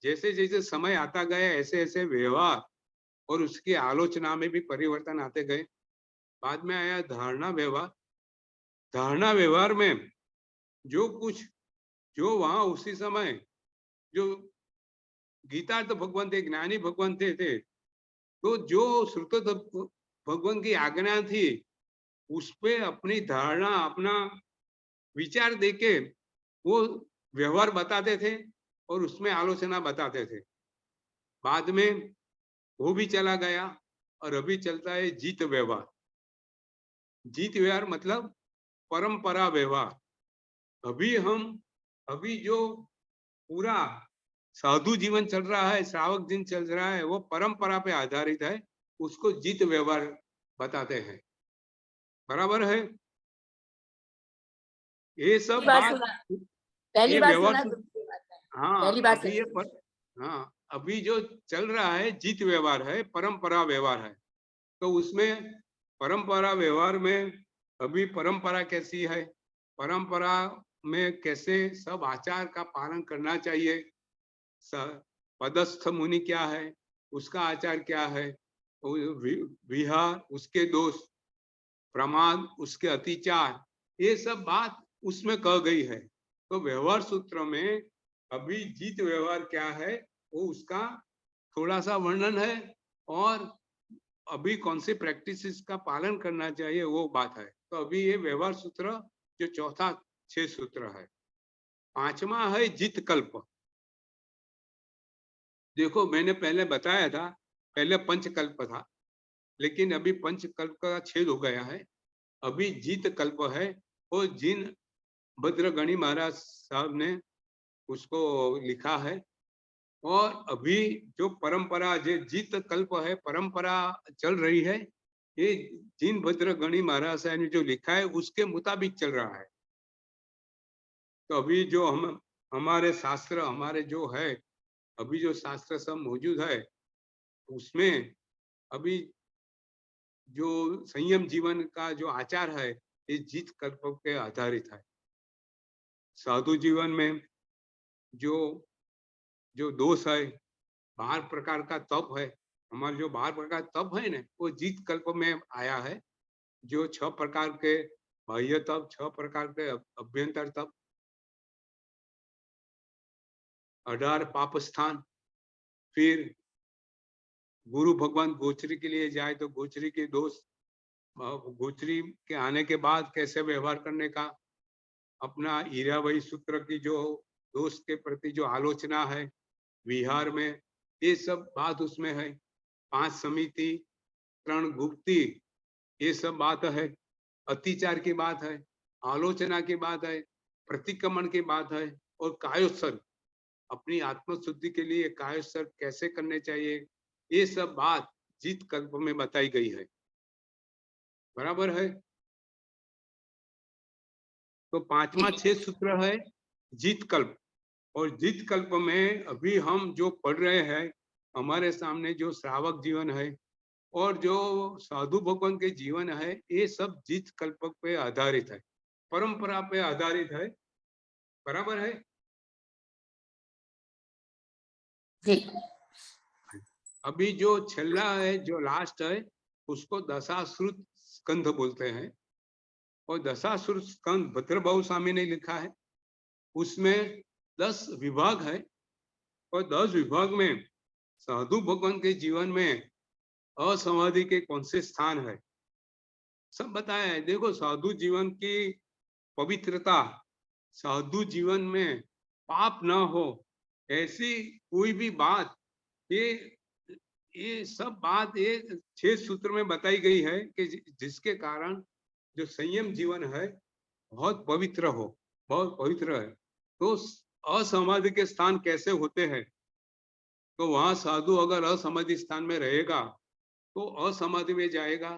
जैसे जैसे समय आता गया ऐसे ऐसे व्यवहार और उसकी आलोचना में भी परिवर्तन आते गए। बाद में आया धारणा व्यवहार। धारणा व्यवहार में जो कुछ जो वहां उसी समय जो गीतार्थ भगवान थे, ज्ञानी भगवान थे, तो जो श्रुत भगवान की आज्ञा थी उस पे अपनी धारणा अपना विचार देके वो व्यवहार बताते थे और उसमें आलोचना बताते थे। बाद में वो भी चला गया और अभी चलता है जीत व्यवहार। जीत व्यवहार मतलब परंपरा व्यवहार। अभी जो पूरा साधु जीवन चल रहा है, श्रावक जीवन चल रहा है, वो परंपरा पे आधारित है, उसको जीत व्यवहार बताते हैं। बराबर है? ये सब बात पहली ये बार व्यवहार सुना, से दूसरी बात है। हाँ पहली बार अभी ये सुना। हाँ अभी जो चल रहा है जीत व्यवहार है, परंपरा व्यवहार है। तो उसमें परंपरा व्यवहार में अभी परंपरा कैसी है, परंपरा में कैसे सब आचार का पालन करना चाहिए, पदस्थ मुनि क्या है, उसका आचार क्या है, विहार उसके दोष, प्रमाद उसके अतिचार, ये सब बात उसमें कह गई है। तो व्यवहार सूत्र में अभी जीत व्यवहार क्या है वो उसका थोड़ा सा वर्णन है और अभी कौन सी प्रैक्टिस का पालन करना चाहिए वो बात है। तो अभी ये व्यवहार सूत्र जो चौथा 6 सूत्र है। पांचवा है जित कल्प। देखो मैंने पहले बताया था, पहले पंचकल्प था, लेकिन अभी पंचकल्प का छेद हो गया है। अभी जीत कल्प है और जिन भद्रगणी महाराज साहब ने उसको लिखा है। और अभी जो परंपरा जो जीत कल्प है, परंपरा चल रही है, ये जिन भद्रगणी महाराज साहब ने जो लिखा है उसके मुताबिक चल रहा है। तो अभी जो हमारे शास्त्र हमारे जो है, अभी जो शास्त्र सब मौजूद है उसमें अभी जो संयम जीवन का जो आचार है ये जीत कल्प पे आधारित है। साधु जीवन में जो जो दोष है, 12 प्रकार का तप है, हमारे जो 12 प्रकार तप है ना वो जीत कल्प में आया है। जो 6 प्रकार के बाह्य तप, 6 प्रकार के अभ्यंतर तप, 18 पाप स्थान, फिर गुरु भगवान गोचरी के लिए जाए तो गोचरी के दोष, गोचरी के आने के बाद कैसे व्यवहार करने का, अपना हीरावही सूत्र की जो दोष के प्रति जो आलोचना है विहार में, ये सब बात उसमें है। 5 समिति, 3 गुप्ती, ये सब बात है। अतिचार की बात है, आलोचना की बात है, प्रतिक्रमण की बात है और कायोत्सर्ग, अपनी आत्मशुद्धि के लिए कायोत्सर्ग कैसे करने चाहिए, ये सब बात जीत कल्प में बताई गई है। बराबर है? तो पांचवा 6 सूत्र है जीत कल्प। और जीत कल्प में अभी हम जो पढ़ रहे हैं, हमारे सामने जो श्रावक जीवन है और जो साधु भगवान के जीवन है, ये सब जीत कल्प पे आधारित है, परंपरा पे आधारित है। बराबर है? जी। अभी जो छल्ला है, जो लास्ट है, उसको दशाश्रुत स्कंध बोलते हैं। और दशाश्रुत स्कंध भद्रभाऊ स्वामी ने लिखा है। उसमें 10 विभाग है और 10 विभाग में साधु भगवान के जीवन में असमाधि के कौन से स्थान है सब बताया है। देखो साधु जीवन की पवित्रता, साधु जीवन में पाप ना हो, ऐसी कोई भी बात, ये सब बात ये 6 सूत्र में बताई गई है कि जिसके कारण जो संयम जीवन है बहुत पवित्र हो, बहुत पवित्र है। तो असमाधि के स्थान कैसे होते हैं? तो वहां साधु अगर असमाधि स्थान में रहेगा तो असमाधि में जाएगा।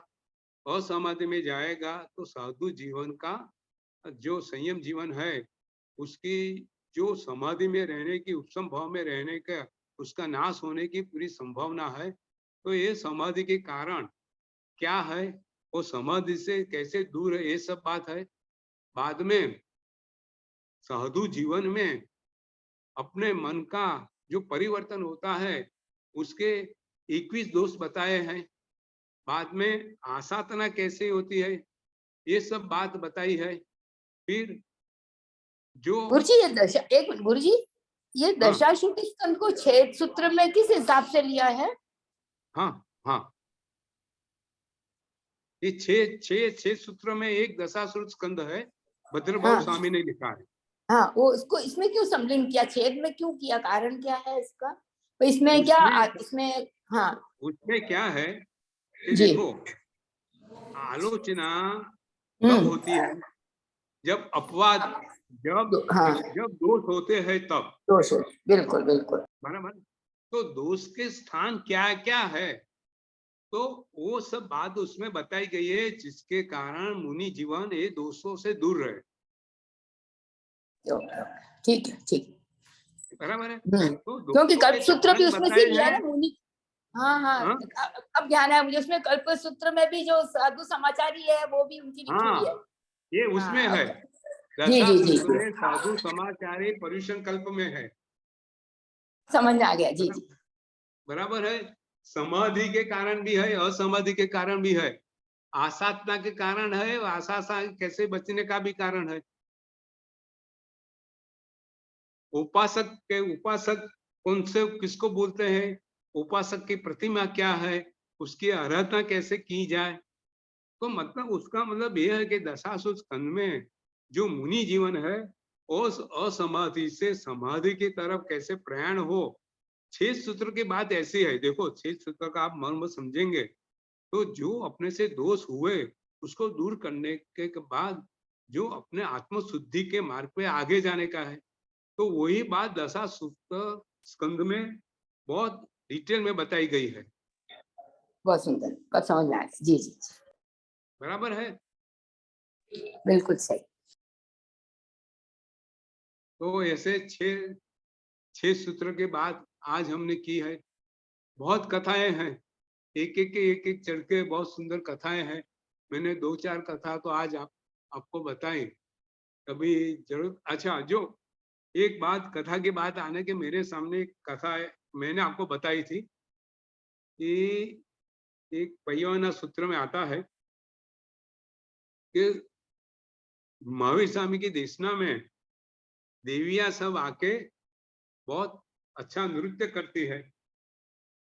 असमाधि में जाएगा तो साधु जीवन का जो संयम जीवन है, उसकी जो समाधि में रहने की, उपसम भाव में रहने का, उसका नाश होने की पूरी संभावना है। तो ये समाधि के कारण क्या है, वो समाधि से कैसे दूर है, ये सब बात है। बाद में साधु जीवन में अपने मन का जो परिवर्तन होता है, उसके 21 दोष बताए हैं। बाद में आसाधना कैसे होती है, ये सब बात बताई है। फिर जो गुरुजी ये दशा, एक मिनट गुरुजी, ये हाँ दशाश्रुति स्कंद को 6 सूत्र में किस हिसाब से लिया है? हाँ हाँ, ये छह छह छह सूत्र में एक दशाश्रुत स्कंद है, भद्रभाव हाँ स्वामी ने लिखा है। हाँ, वो इसको इसमें क्यों सम्मिलित किया, छेद में क्यों किया, कारण क्या है इसका? तो इसमें क्या उसमें इसमें हाँ उसमें क्या है कि जी, देखो, आलोचना कब होती है, जब अपवाद, जब हाँ जब दोष होते हैं तब। दोष, बिल्कुल बिल्कुल। बराबर। तो दोष के स्थान क्या क्या है, तो वो सब बात उसमें बताई गई है, जिसके कारण मुनि जीवन ये दोषों से दूर रहे। ठीक है, ठीक है। बराबर है। तो क्योंकि दोषों के कल्पसूत्र भी कारण उसमें से बताए ही लिया हैं। ना मुनि। हाँ हाँ, हाँ अब ध्यान है मुझे, उसमें कल्पसूत्र में भी जो साधु समाचारी है वो भी उनकी लिखी हुई है। हाँ, ये उसमें हाँ है, जी दशा जी जी सूत्र जी, में साधु समाचारी पर्युषण कल्प में है। समझ में आ गया जी जी। बराबर है। समाधि के कारण भी है, असमाधि के कारण भी है, आसाधना के कारण है, आशा कैसे बचने का भी कारण है। उपासक कौन से किसको बोलते हैं, उपासक की प्रतिमा क्या है, उसकी आराधना कैसे की जाए। तो मतलब उसका मतलब यह है कि दशासुर स्कंद में जो मुनि जीवन है, उस असमाधि से समाधि की तरफ कैसे प्रयाण हो। 6 सूत्र की बात ऐसी है, देखो 6 सूत्र का आप मर्म समझेंगे तो जो अपने से दोष हुए उसको दूर करने के बाद जो अपने आत्म शुद्धि के मार्ग पे आगे जाने का है, तो वही बात दशा सूत्र स्कंद में बहुत डिटेल में बताई गई है। बहुत सुंदर, बहुत समझ में आ गया जी जी जी, बराबर है। बिल्कुल सही। तो ऐसे छह सूत्र के बाद आज हमने की है, बहुत कथाएं हैं, एक एक चढ़ के बहुत सुंदर कथाएं हैं। मैंने 2-4 कथा तो आज आपको बताई, कभी जरूर। अच्छा, जो एक बात, कथा की बात आने के मेरे सामने एक कथा है, मैंने आपको बताई थी कि एक पय्यवना सूत्र में आता है कि महावीर स्वामी की देशना में देवियां सब आके बहुत अच्छा नृत्य करती है,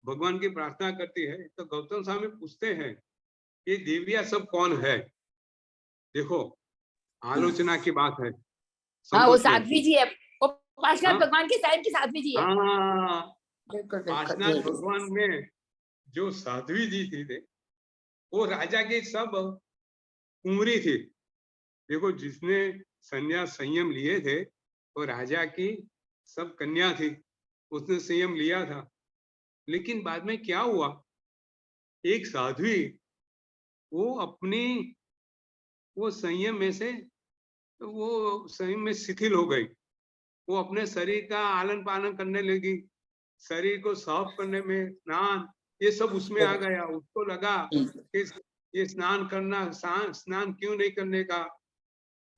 भगवान की प्रार्थना करती है। तो गौतम स्वामी पूछते हैं ये देवियां सब कौन है। देखो, आलोचना की बात है हाँ वो संतोष में। साध्वी जी है, वो पार्श्वनाथ हाँ भगवान के साइड की साध्वी जी है। हाँ, बिल्कुल बिल्कुल जी पार्श्वनाथ जी। भगवान में जो साध्वी जी थी वो राजा की सब कुंवरी थी। देखो, जिसने संन्यास संयम लिए थे वो राजा की सब कन्या थी, उसने संयम लिया था। लेकिन बाद में क्या हुआ, एक साध्वी वो अपनी वो संयम में से, वो संयम में शिथिल हो गई। वो अपने शरीर का आलन पालन करने लगी, शरीर को साफ करने में स्नान, ये सब उसमें आ गया। उसको लगा कि ये स्नान करना, स्नान क्यों नहीं करने का।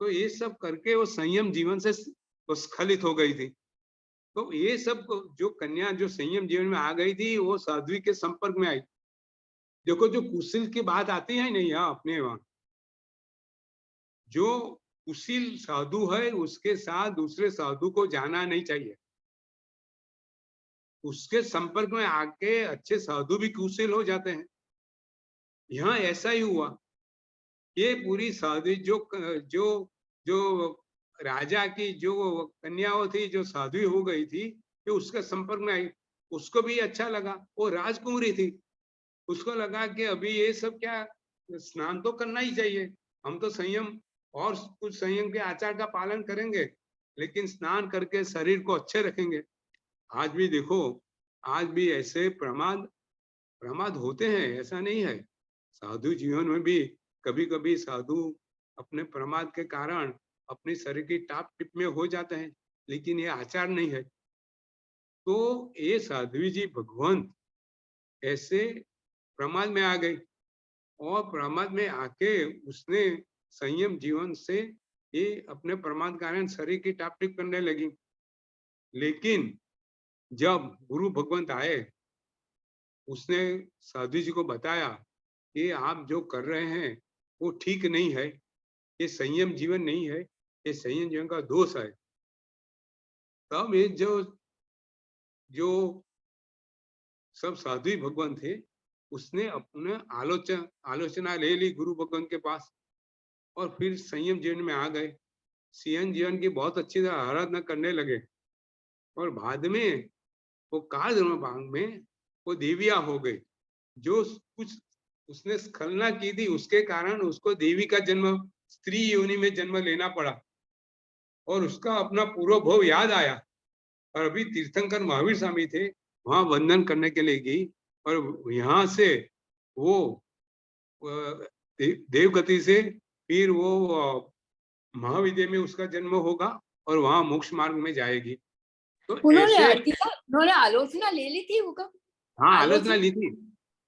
तो ये सब करके वो संयम जीवन से वो स्खलित हो गई थी। तो ये सब जो कन्या जो संयम जीवन में आ गई थी, वो साध्वी के संपर्क में आई। देखो, जो कुशील की बात आती है नहीं यहाँ अपने वहां, जो कुशील साधु है उसके साथ दूसरे साधु को जाना नहीं चाहिए। उसके संपर्क में आके अच्छे साधु भी कुशील हो जाते हैं। यहाँ ऐसा ही हुआ, ये पूरी साध्वी जो जो जो राजा की जो कन्याओं थी, जो साध्वी हो गई थी, ये उसके संपर्क में आई। उसको भी अच्छा लगा, वो राजकुमारी थी, उसको लगा कि अभी ये सब क्या, स्नान तो करना ही चाहिए, हम तो संयम और कुछ संयम के आचार का पालन करेंगे, लेकिन स्नान करके शरीर को अच्छे रखेंगे। आज भी देखो, आज भी ऐसे प्रमाद प्रमाद होते हैं, ऐसा नहीं है। साधु जीवन में भी कभी कभी साधु अपने प्रमाद के कारण अपने शरीर की टाप टिप में हो जाते हैं, लेकिन ये आचार नहीं है। तो ये साध्वी जी भगवंत ऐसे प्रमाद में आ गई, और प्रमाद में आके उसने संयम जीवन से ये अपने प्रमाद कारण शरीर की टाप टिप करने लगी। लेकिन जब गुरु भगवंत आए, उसने साधु जी को बताया कि आप जो कर रहे हैं वो ठीक नहीं है, ये संयम जीवन नहीं है, ये संयम जीवन का दोष है। तब ये जो जो सब साधु भगवान थे, उसने अपने आलोचना ले ली गुरु भगवान के पास, और फिर संयम जीवन में आ गए। संयम जीवन की बहुत अच्छी तरह आराधना करने लगे, और बाद में वो काल धर्म भाग में वो देविया हो गई। जो कुछ उसने स्खलना की थी, उसके कारण उसको देवी का जन्म, स्त्री योनि में जन्म लेना पड़ा, और उसका अपना पूर्व भव याद आया। और अभी तीर्थंकर महावीर स्वामी थे, वहां वंदन करने के लिए गई, और यहाँ से वो देवगति से फिर वो महाविद्या में उसका जन्म होगा, और वहां मोक्ष मार्ग में जाएगी। तो ऐसे उन्होंने आलोचना ले ली थी वो कब? हाँ, आलोचना ली थी।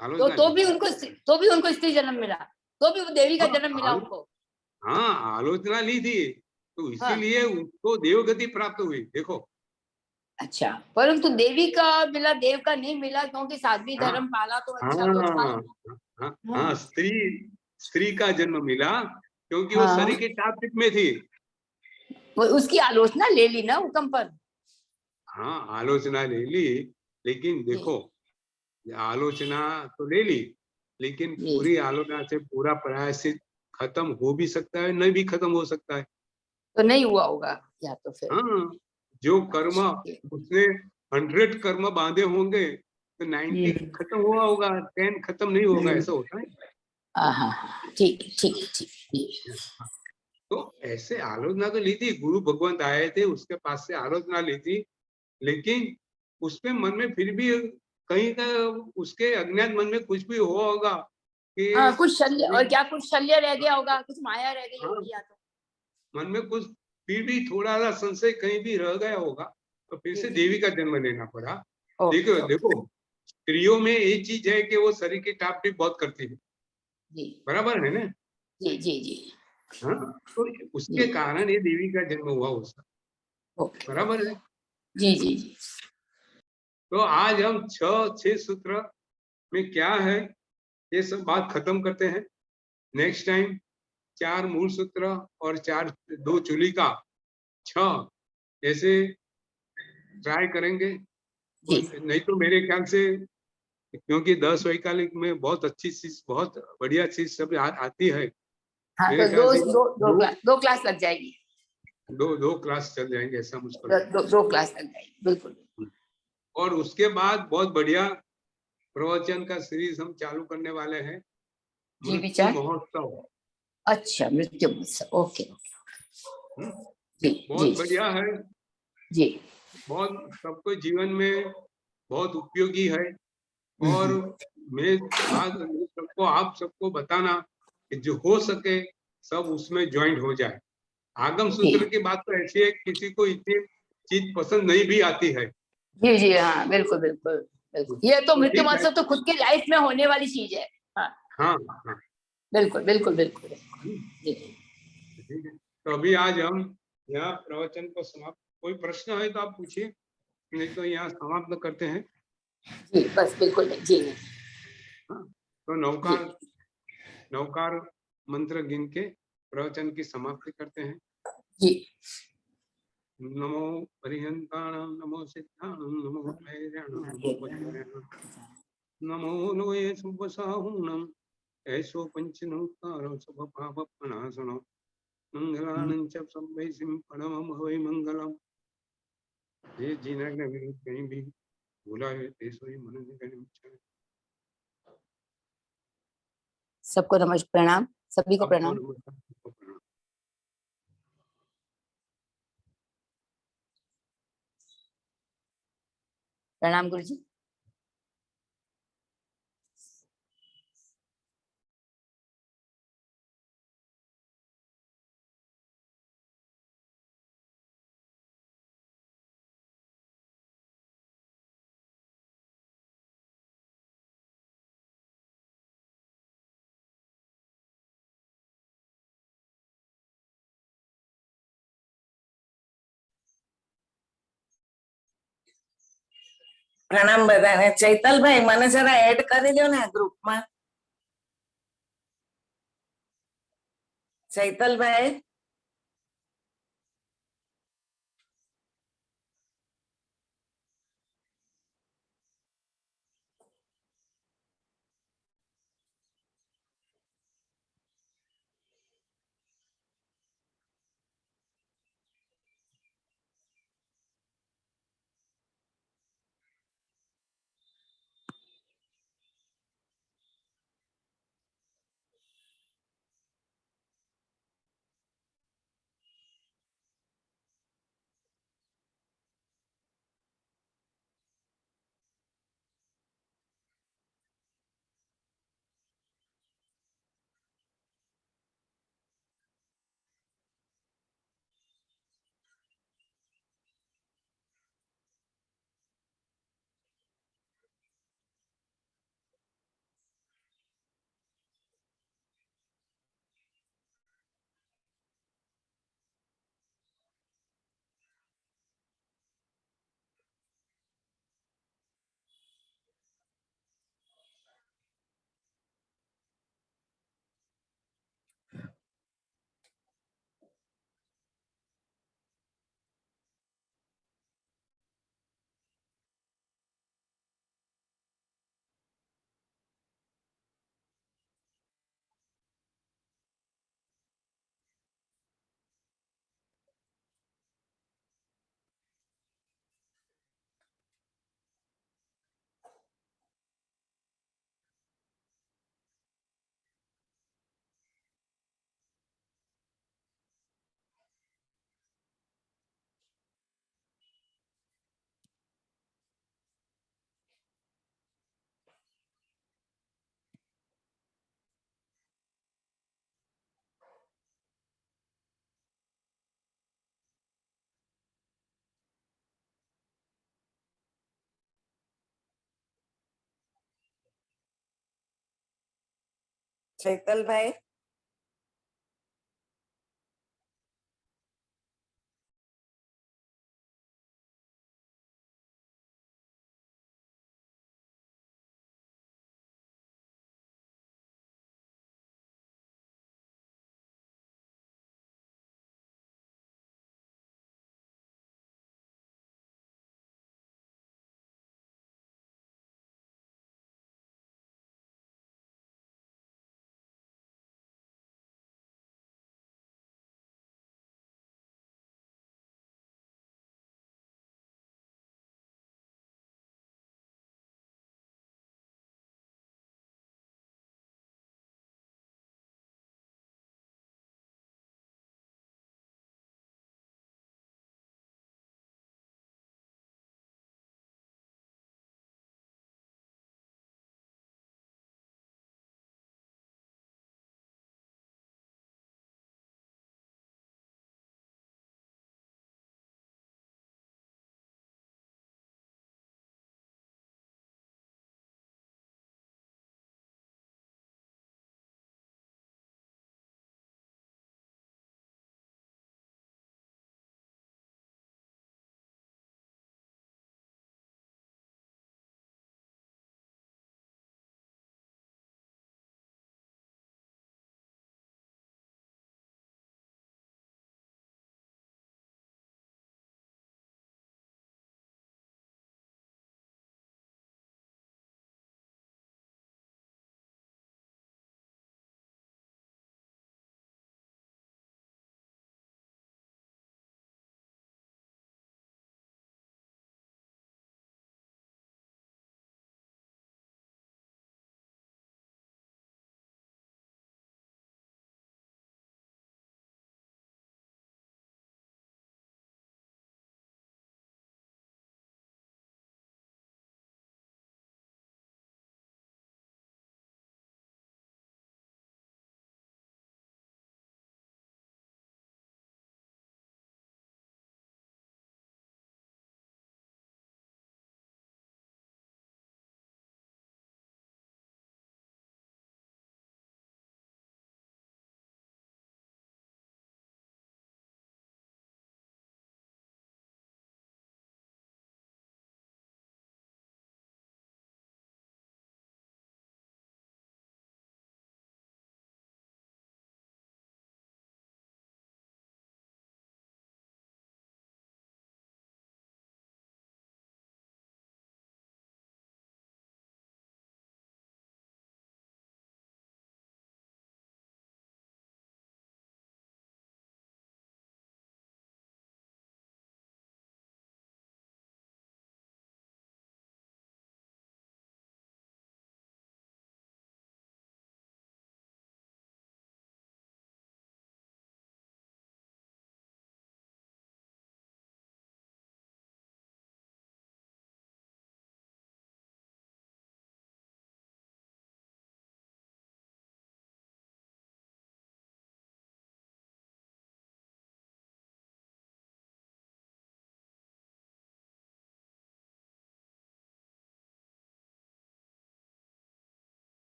तो भी उनको स्त्री जन्म मिला, तो भी वो देवी का जन्म मिला उनको। हाँ, आलोचना ली थी, तो इसीलिए उसको देवगति प्राप्त हुई। देखो, अच्छा, परंतु देवी का मिला, देव का नहीं मिला, क्योंकि साध्वी धर्म पाला तो अच्छा तो था। हाँ, स्त्री का जन्म मिला, क्योंकि वो शरीर की टाप टिप में थी। वो उसकी आलोचना ले ली ना हुक्म पर। हाँ, आलोचना ले ली, लेकिन देखो, आलोचना तो ले ली, लेकिन पूरी आलोचना से पूरा प्रायश्चित खत्म हो भी सकता है, नहीं भी खत्म हो सकता है। तो नहीं हुआ होगा या तो फिर हाँ, जो कर्म उसने 100 कर्म बांधे होंगे, तो 90 खत्म हुआ होगा, 10 खत्म नहीं होगा, ऐसा होता है। ठीक ठीक। तो ऐसे आलोचना तो ली थी, गुरु भगवंत आए थे, उसके पास से आलोचना ली थी, लेकिन उसके मन में फिर भी कहीं का उसके अज्ञात मन में कुछ भी हुआ होगा कि कुछ शल्य, और क्या कुछ शल्य रह गया होगा, कुछ माया रह गई होगी, या तो मन में कुछ फिर भी थोड़ा सा संशय कहीं भी रह गया होगा, तो फिर से देवी का जन्म लेना पड़ा। देखो, स्त्रियों में एक चीज है कि वो शरीर की टाप टिप बहुत करती है, बराबर है ना? जी। हाँ, तो उसके कारण ये देवी का जन्म हुआ उसका, बराबर है? जी। तो आज हम 6 सूत्र में क्या है ये सब बात खत्म करते हैं। नेक्स्ट टाइम 4 मूल सूत्र और 2 चूली का 6 ऐसे ट्राई करेंगे। नहीं तो मेरे ख्याल से, क्योंकि 10 वैकल्पिक में बहुत अच्छी चीज, बहुत बढ़िया चीज सब आती है। मेरे ख्याल से दो क्लास लग जाएगी, दो क्लास चल जाएंगे, ऐसा मुझको दो क्लास लग जाएगी, बिल्कुल। और उसके बाद बहुत बढ़िया प्रवचन का सीरीज हम चालू करने वाले हैं, मृत्यु महोत्सव। अच्छा, मृत्यु महोत्सव, ओके। बहुत बढ़िया है जी, बहुत सबको जीवन में बहुत उपयोगी है। और मैं आज सबको, आप सबको बताना कि जो हो सके सब उसमें ज्वाइंट हो जाए। आगम सूत्र की बात तो ऐसी है, किसी को इतनी चीज पसंद नहीं भी आती है। जी, हाँ, बिल्कुल। ये तो मृत्यु महोत्सव तो खुद के लाइफ में होने वाली चीज है। हाँ, बिल्कुल। ठीक है, तो अभी आज हम यहाँ प्रवचन को समाप्त, कोई प्रश्न है तो आप पूछिए, नहीं तो यहाँ समाप्त करते हैं। जी, बस बिल्कुल जी। तो नौकार मंत्र गिन के प्रवचन की समाप्ति करते हैं। जी। नमो परिहंताणां, नमो सिद्धाणां, नमो वैर्याणां, नमो वज्राणां, नमो लोये शुभसाहूणां, ऐसो पंचनौकारो शुभपापप्रणाशनो, मंगलानं च संवैसिं परमं हवै मंगलम्। ये जीना कहीं भी भूला है तेसो ही मन निगम। सबको नमस्कार, प्रणाम, सभी को प्रणाम। प्रणाम गुरु जी। પ્રણામ બધાને. ચૈતલભાઈ મને જરા એડ કરી દો ને આ ગ્રુપમાં. ચૈતલભાઈ ચૈતલભાઈ